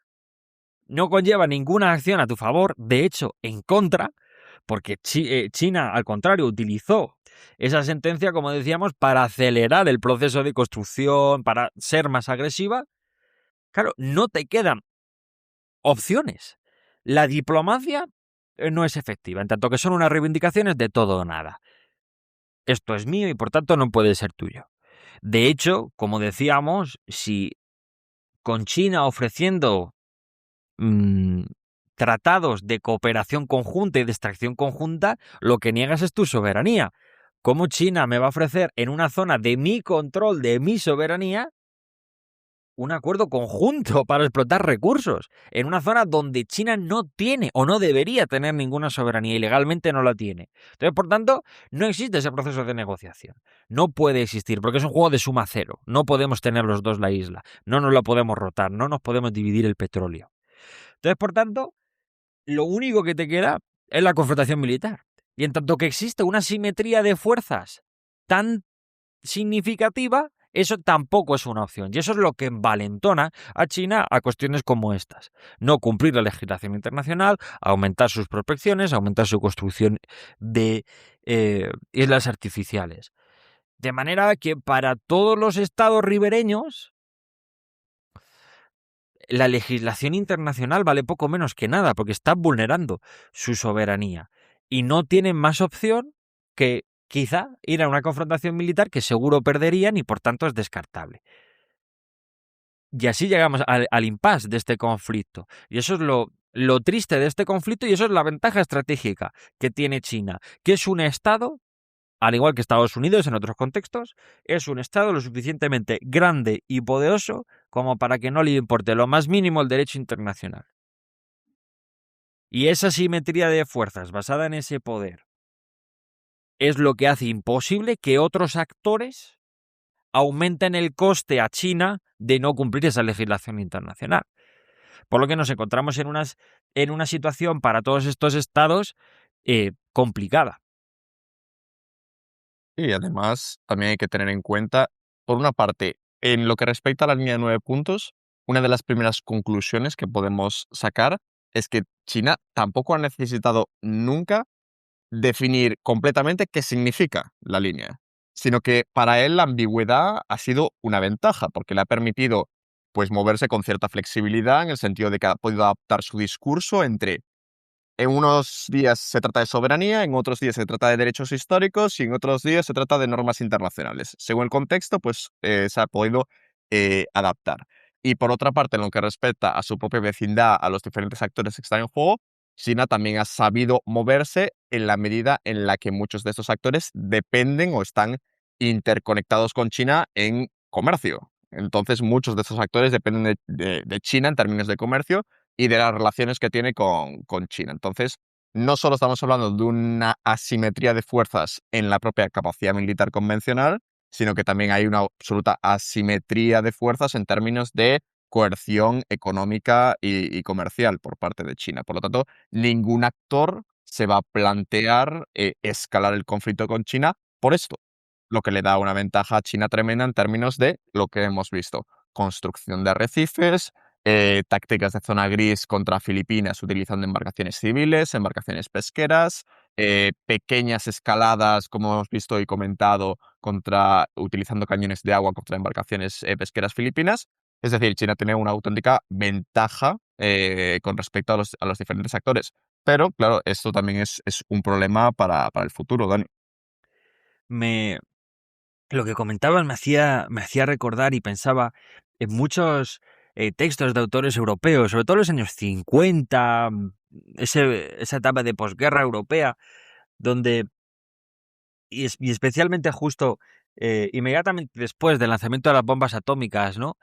Speaker 1: no conlleva ninguna acción a tu favor, de hecho, en contra, porque China, al contrario, utilizó esa sentencia, como decíamos, para acelerar el proceso de construcción, para ser más agresiva. Claro, no te quedan opciones. La diplomacia no es efectiva, en tanto que son unas reivindicaciones de todo o nada. Esto es mío y por tanto no puede ser tuyo. De hecho, como decíamos, si con China ofreciendo tratados de cooperación conjunta y de extracción conjunta, lo que niegas es tu soberanía. ¿Cómo China me va a ofrecer en una zona de mi control, de mi soberanía, un acuerdo conjunto para explotar recursos en una zona donde China no tiene o no debería tener ninguna soberanía y legalmente no la tiene? Entonces, por tanto, no existe ese proceso de negociación. No puede existir porque es un juego de suma cero. No podemos tener los dos la isla. No nos la podemos rotar. No nos podemos dividir el petróleo. Entonces, por tanto, lo único que te queda es la confrontación militar. Y en tanto que existe una simetría de fuerzas tan significativa, eso tampoco es una opción. Y eso es lo que envalentona a China a cuestiones como estas. No cumplir la legislación internacional, aumentar sus prospecciones, aumentar su construcción de islas artificiales. De manera que para todos los estados ribereños, la legislación internacional vale poco menos que nada, porque está vulnerando su soberanía. Y no tienen más opción que quizá ir a una confrontación militar que seguro perderían y por tanto es descartable. Y así llegamos al impasse de este conflicto. Y eso es lo triste de este conflicto y eso es la ventaja estratégica que tiene China, que es un Estado, al igual que Estados Unidos en otros contextos, es un Estado lo suficientemente grande y poderoso como para que no le importe lo más mínimo el derecho internacional. Y esa simetría de fuerzas basada en ese poder es lo que hace imposible que otros actores aumenten el coste a China de no cumplir esa legislación internacional. Por lo que nos encontramos en una situación para todos estos estados complicada.
Speaker 2: Y además, también hay que tener en cuenta, por una parte, en lo que respecta a la línea de 9 puntos, una de las primeras conclusiones que podemos sacar es que China tampoco ha necesitado nunca definir completamente qué significa la línea, sino que para él la ambigüedad ha sido una ventaja, porque le ha permitido pues moverse con cierta flexibilidad en el sentido de que ha podido adaptar su discurso entre en unos días se trata de soberanía, en otros días se trata de derechos históricos y en otros días se trata de normas internacionales. Según el contexto, pues se ha podido adaptar. Y por otra parte, en lo que respecta a su propia vecindad, a los diferentes actores que están en juego, China también ha sabido moverse en la medida en la que muchos de estos actores dependen o están interconectados con China en comercio. Entonces, muchos de estos actores dependen de China en términos de comercio y de las relaciones que tiene con China. Entonces, no solo estamos hablando de una asimetría de fuerzas en la propia capacidad militar convencional, sino que también hay una absoluta asimetría de fuerzas en términos de coerción económica y comercial por parte de China. Por lo tanto, ningún actor se va a plantear escalar el conflicto con China por esto, lo que le da una ventaja a China tremenda en términos de lo que hemos visto. construcción de arrecifes, tácticas de zona gris contra Filipinas utilizando embarcaciones civiles, embarcaciones pesqueras, pequeñas escaladas, como hemos visto y comentado, utilizando cañones de agua contra embarcaciones pesqueras filipinas. Es decir, China tiene una auténtica ventaja con respecto a los diferentes actores. Pero, claro, esto también es un problema para el futuro, Dani.
Speaker 1: Me, lo que comentabas me hacía recordar y pensaba en muchos textos de autores europeos, sobre todo en los años 50, esa etapa de posguerra europea, donde, y especialmente justo inmediatamente después del lanzamiento de las bombas atómicas, ¿no?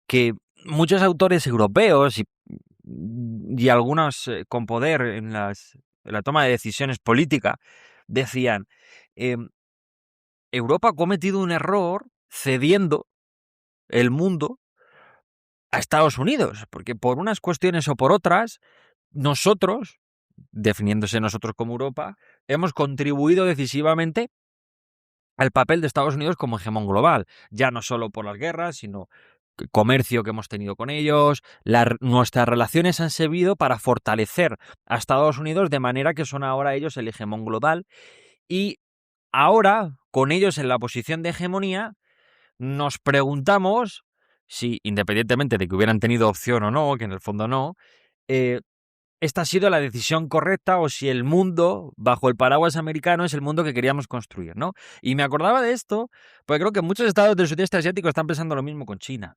Speaker 1: Que muchos autores europeos y algunos con poder en la toma de decisiones política decían, em, Europa ha cometido un error cediendo el mundo a Estados Unidos, porque por unas cuestiones o por otras, nosotros, definiéndose nosotros como Europa, hemos contribuido decisivamente al papel de Estados Unidos como hegemón global, ya no solo por las guerras, sino el comercio que hemos tenido con ellos, nuestras relaciones han servido para fortalecer a Estados Unidos de manera que son ahora ellos el hegemón global y ahora, con ellos en la posición de hegemonía, nos preguntamos si, independientemente de que hubieran tenido opción o no, que en el fondo no, eh, esta ha sido la decisión correcta o si el mundo, bajo el paraguas americano, es el mundo que queríamos construir, ¿no? Y me acordaba de esto, porque creo que muchos estados del sudeste asiático están pensando lo mismo con China.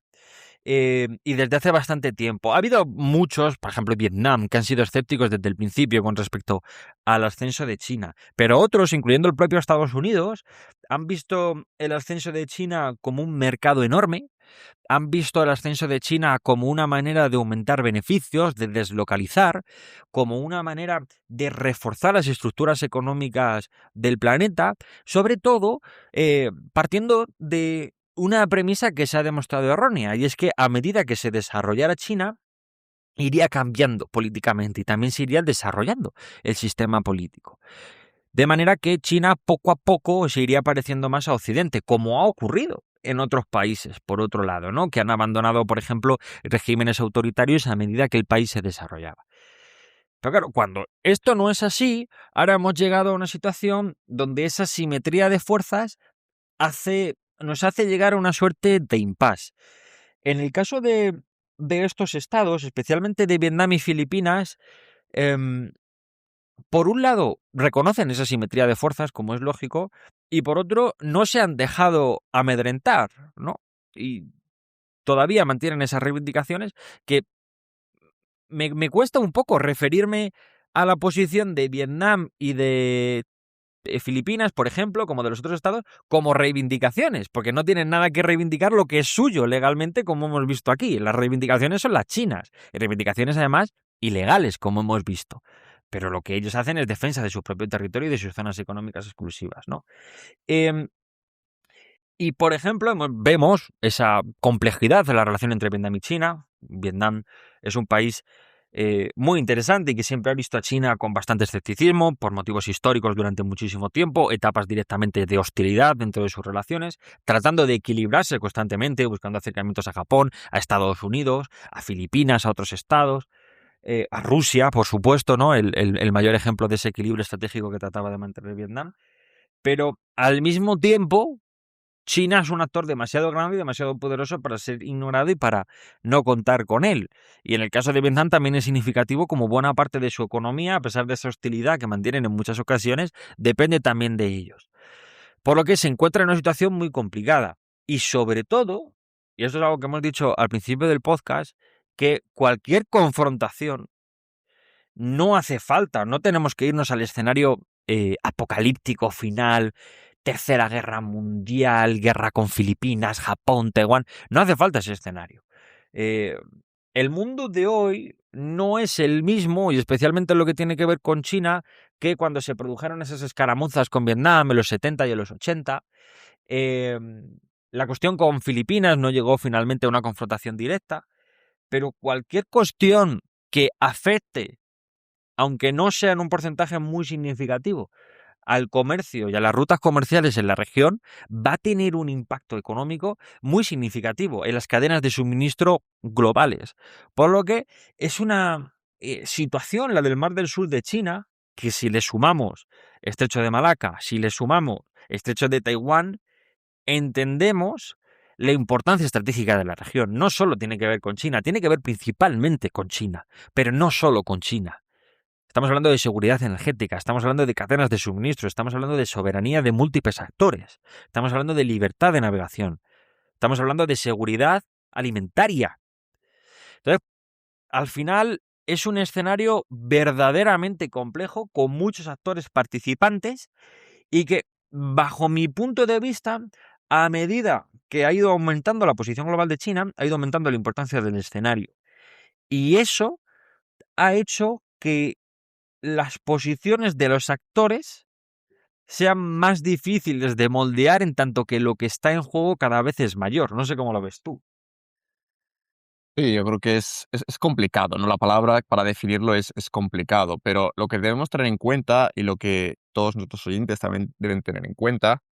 Speaker 1: Y desde hace bastante tiempo. Ha habido muchos, por ejemplo Vietnam, que han sido escépticos desde el principio con respecto al ascenso de China. Pero otros, incluyendo el propio Estados Unidos, han visto el ascenso de China como un mercado enorme, han visto el ascenso de China como una manera de aumentar beneficios, de deslocalizar, como una manera de reforzar las estructuras económicas del planeta, sobre todo partiendo de una premisa que se ha demostrado errónea, y es que a medida que se desarrollara China, iría cambiando políticamente y también se iría desarrollando el sistema político. De manera que China poco a poco se iría pareciendo más a Occidente, como ha ocurrido en otros países, por otro lado, ¿no? Que han abandonado, por ejemplo, regímenes autoritarios a medida que el país se desarrollaba. Pero claro, cuando esto no es así, ahora hemos llegado a una situación donde esa simetría de fuerzas nos hace llegar a una suerte de impasse. En el caso de estos estados, especialmente de Vietnam y Filipinas, em, por un lado, reconocen esa simetría de fuerzas, como es lógico, y por otro, no se han dejado amedrentar, ¿no? Y todavía mantienen esas reivindicaciones que me cuesta un poco referirme a la posición de Vietnam y de Filipinas, por ejemplo, como de los otros estados, como reivindicaciones, porque no tienen nada que reivindicar lo que es suyo legalmente, como hemos visto aquí. Las reivindicaciones son las chinas, y reivindicaciones además ilegales, como hemos visto. Pero lo que ellos hacen es defensa de su propio territorio y de sus zonas económicas exclusivas, ¿no? Y, por ejemplo, vemos esa complejidad de la relación entre Vietnam y China. Vietnam es un país muy interesante y que siempre ha visto a China con bastante escepticismo por motivos históricos durante muchísimo tiempo, etapas directamente de hostilidad dentro de sus relaciones, tratando de equilibrarse constantemente, buscando acercamientos a Japón, a Estados Unidos, a Filipinas, a otros estados, a Rusia, por supuesto, ¿no? El mayor ejemplo de ese equilibrio estratégico que trataba de mantener Vietnam. Pero al mismo tiempo, China es un actor demasiado grande y demasiado poderoso para ser ignorado y para no contar con él. Y en el caso de Vietnam también es significativo como buena parte de su economía, a pesar de esa hostilidad que mantienen en muchas ocasiones, depende también de ellos. Por lo que se encuentra en una situación muy complicada. Y sobre todo, y esto es algo que hemos dicho al principio del podcast, que cualquier confrontación no hace falta, no tenemos que irnos al escenario apocalíptico final, Tercera Guerra Mundial, guerra con Filipinas, Japón, Taiwán. No hace falta ese escenario. El mundo de hoy no es el mismo, y especialmente lo que tiene que ver con China, que cuando se produjeron esas escaramuzas con Vietnam en los 70 y en los 80. La cuestión con Filipinas no llegó finalmente a una confrontación directa, pero cualquier cuestión que afecte, aunque no sea en un porcentaje muy significativo, al comercio y a las rutas comerciales en la región, va a tener un impacto económico muy significativo en las cadenas de suministro globales. Por lo que es una situación, la del Mar del Sur de China, que si le sumamos Estrecho de Malaca, si le sumamos Estrecho de Taiwán, entendemos la importancia estratégica de la región. No solo tiene que ver con China, tiene que ver principalmente con China, pero no solo con China. Estamos hablando de seguridad energética, estamos hablando de cadenas de suministro, estamos hablando de soberanía de múltiples actores, estamos hablando de libertad de navegación, estamos hablando de seguridad alimentaria. Entonces, al final es un escenario verdaderamente complejo con muchos actores participantes y que, bajo mi punto de vista, a medida que ha ido aumentando la posición global de China, ha ido aumentando la importancia del escenario. Y eso ha hecho que las posiciones de los actores sean más difíciles de moldear en tanto que lo que está en juego cada vez es mayor. No sé cómo lo ves tú.
Speaker 2: Sí, yo creo que es complicado, ¿no? La palabra para definirlo es complicado, pero lo que debemos tener en cuenta y lo que todos nuestros oyentes también deben tener en cuenta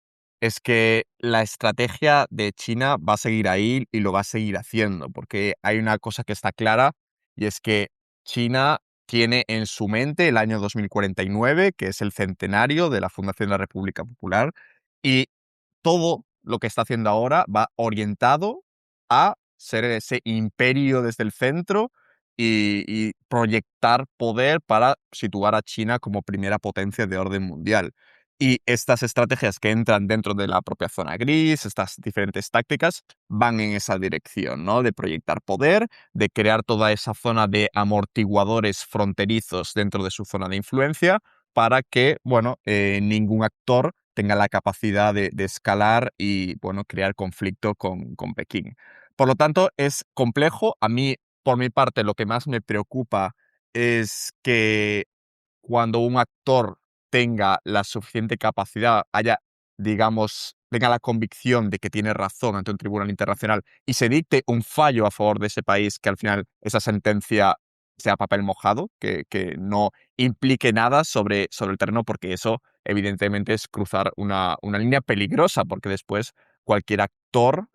Speaker 2: es que la estrategia de China va a seguir ahí y lo va a seguir haciendo, porque hay una cosa que está clara y es que China tiene en su mente el año 2049, que es el centenario de la fundación de la República Popular, y todo lo que está haciendo ahora va orientado a ser ese imperio desde el centro y proyectar poder para situar a China como primera potencia de orden mundial. Y estas estrategias que entran dentro de la propia zona gris, estas diferentes tácticas, van en esa dirección, ¿no? De proyectar poder, de crear toda esa zona de amortiguadores fronterizos dentro de su zona de influencia para que, bueno, ningún actor tenga la capacidad de escalar y, bueno, crear conflicto con Pekín. Por lo tanto, es complejo. A mí, por mi parte, lo que más me preocupa es que cuando un actor tenga la suficiente capacidad, tenga la convicción de que tiene razón ante un tribunal internacional y se dicte un fallo a favor de ese país, que al final esa sentencia sea papel mojado, que no implique nada sobre el terreno, porque eso evidentemente es cruzar una línea peligrosa, porque después cualquier actor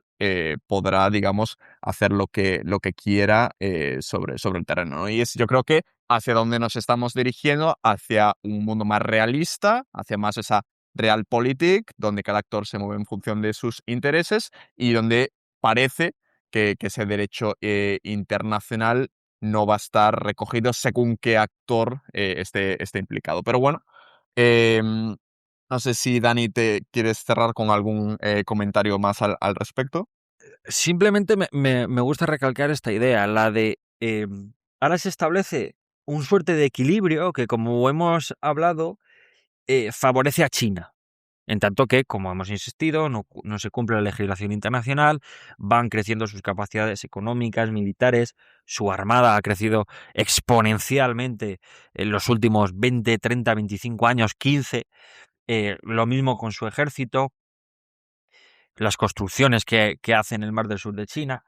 Speaker 2: podrá, digamos, hacer lo que quiera sobre el terreno, ¿no? Yo creo que hacia donde nos estamos dirigiendo, hacia un mundo más realista, hacia más esa realpolitik, donde cada actor se mueve en función de sus intereses y donde parece que ese derecho internacional no va a estar recogido según qué actor esté implicado. Pero bueno, no sé si Dani te quieres cerrar con algún comentario más al respecto.
Speaker 1: Simplemente me gusta recalcar esta idea, la de ahora se establece un suerte de equilibrio que, como hemos hablado, favorece a China. En tanto que, como hemos insistido, no se cumple la legislación internacional, van creciendo sus capacidades económicas, militares, su armada ha crecido exponencialmente en los últimos 20, 30, 25 años, 15, lo mismo con su ejército, las construcciones que hace en el Mar del Sur de China.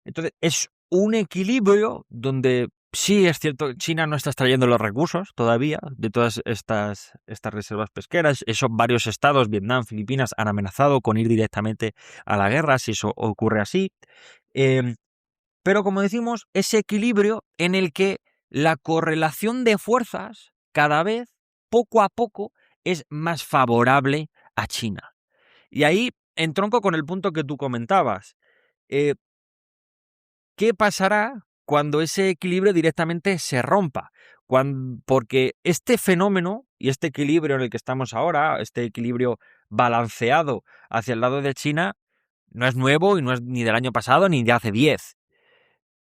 Speaker 1: Entonces, es un equilibrio donde sí es cierto, China no está extrayendo los recursos todavía de todas estas reservas pesqueras. Esos varios estados, Vietnam, Filipinas, han amenazado con ir directamente a la guerra si eso ocurre así. Eh, pero como decimos, ese equilibrio en el que la correlación de fuerzas cada vez, poco a poco, es más favorable a China. Y ahí entronco con el punto que tú comentabas. Eh, ¿Qué pasará cuando ese equilibrio directamente se rompa? Porque este fenómeno y este equilibrio en el que estamos ahora, este equilibrio balanceado hacia el lado de China, no es nuevo y no es ni del año pasado ni de hace 10.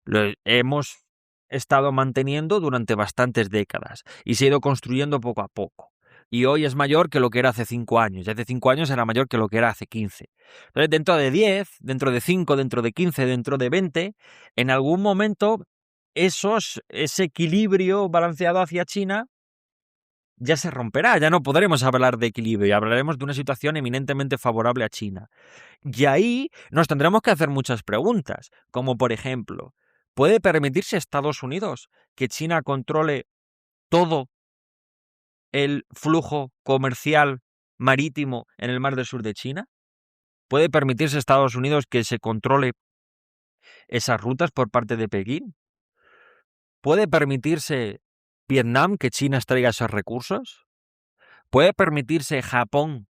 Speaker 1: Lo hemos estado manteniendo durante bastantes décadas y se ha ido construyendo poco a poco. Y hoy es mayor que lo que era hace 5 años. Y hace 5 años era mayor que lo que era hace 15. Entonces, dentro de 10, dentro de 5, dentro de 15, dentro de 20, en algún momento ese equilibrio balanceado hacia China ya se romperá. Ya no podremos hablar de equilibrio. Hablaremos de una situación eminentemente favorable a China. Y ahí nos tendremos que hacer muchas preguntas, como por ejemplo, ¿puede permitirse Estados Unidos que China controle todo el flujo comercial marítimo en el Mar del Sur de China? ¿Puede permitirse Estados Unidos que se controle esas rutas por parte de Pekín? ¿Puede permitirse Vietnam que China extraiga esos recursos? ¿Puede permitirse Japón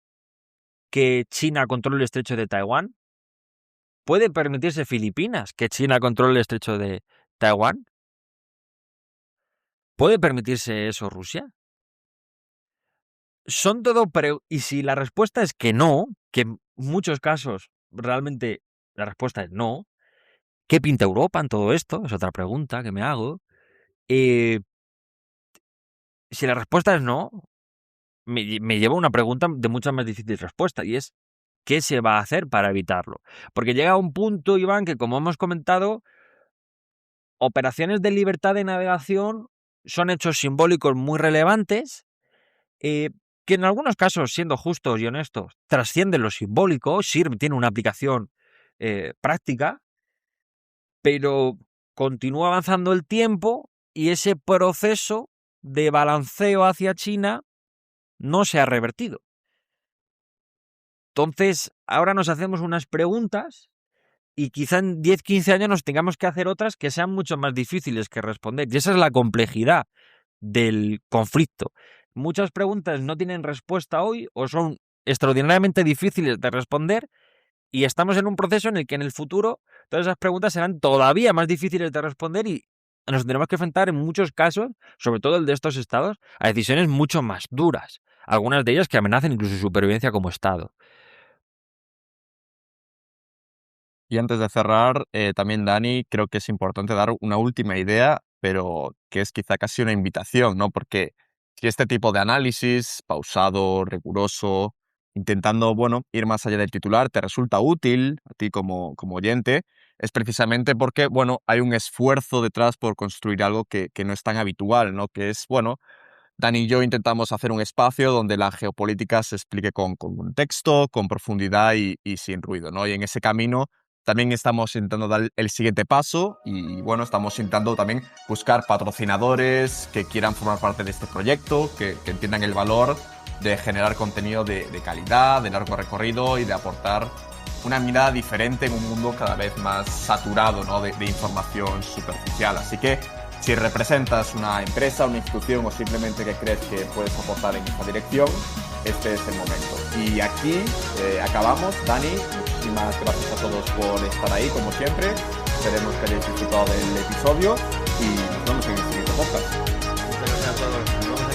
Speaker 1: que China controle el estrecho de Taiwán? ¿Puede permitirse Filipinas que China controle el estrecho de Taiwán? ¿Puede permitirse eso Rusia? Son todo y si la respuesta es que no, que en muchos casos realmente la respuesta es no, ¿qué pinta Europa en todo esto? Es otra pregunta que me hago. Si la respuesta es no, me lleva a una pregunta de mucha más difícil respuesta, y es ¿qué se va a hacer para evitarlo? Porque llega un punto, Iván, que como hemos comentado, operaciones de libertad de navegación son hechos simbólicos muy relevantes, que en algunos casos, siendo justos y honestos, trascienden lo simbólico, tiene una aplicación práctica, pero continúa avanzando el tiempo y ese proceso de balanceo hacia China no se ha revertido. Entonces, ahora nos hacemos unas preguntas y quizá en 10-15 años nos tengamos que hacer otras que sean mucho más difíciles que responder. Y esa es la complejidad del conflicto. Muchas preguntas no tienen respuesta hoy o son extraordinariamente difíciles de responder, y estamos en un proceso en el que en el futuro todas esas preguntas serán todavía más difíciles de responder y nos tendremos que enfrentar en muchos casos, sobre todo el de estos estados, a decisiones mucho más duras, algunas de ellas que amenazan incluso su supervivencia como estado.
Speaker 2: Y antes de cerrar, también, Dani, creo que es importante dar una última idea, pero que es quizá casi una invitación, ¿no? Porque si este tipo de análisis, pausado, riguroso, intentando, bueno, ir más allá del titular, te resulta útil a ti como oyente, es precisamente porque, bueno, hay un esfuerzo detrás por construir algo que no es tan habitual, ¿no? Que es, bueno, Dani y yo intentamos hacer un espacio donde la geopolítica se explique con contexto, con profundidad y sin ruido, ¿no? Y en ese camino también estamos intentando dar el siguiente paso y, bueno, estamos intentando también buscar patrocinadores que quieran formar parte de este proyecto, que entiendan el valor de generar contenido de calidad, de largo recorrido y de aportar una mirada diferente en un mundo cada vez más saturado, ¿no? de información superficial. Así que si representas una empresa, una institución o simplemente que crees que puedes aportar en esta dirección, este es el momento. Y aquí acabamos. Dani, muchísimas gracias a todos por estar ahí, como siempre. Esperemos que hayáis disfrutado del episodio y nos vemos en el siguiente podcast.
Speaker 1: Muchas gracias a todos. Nos vemos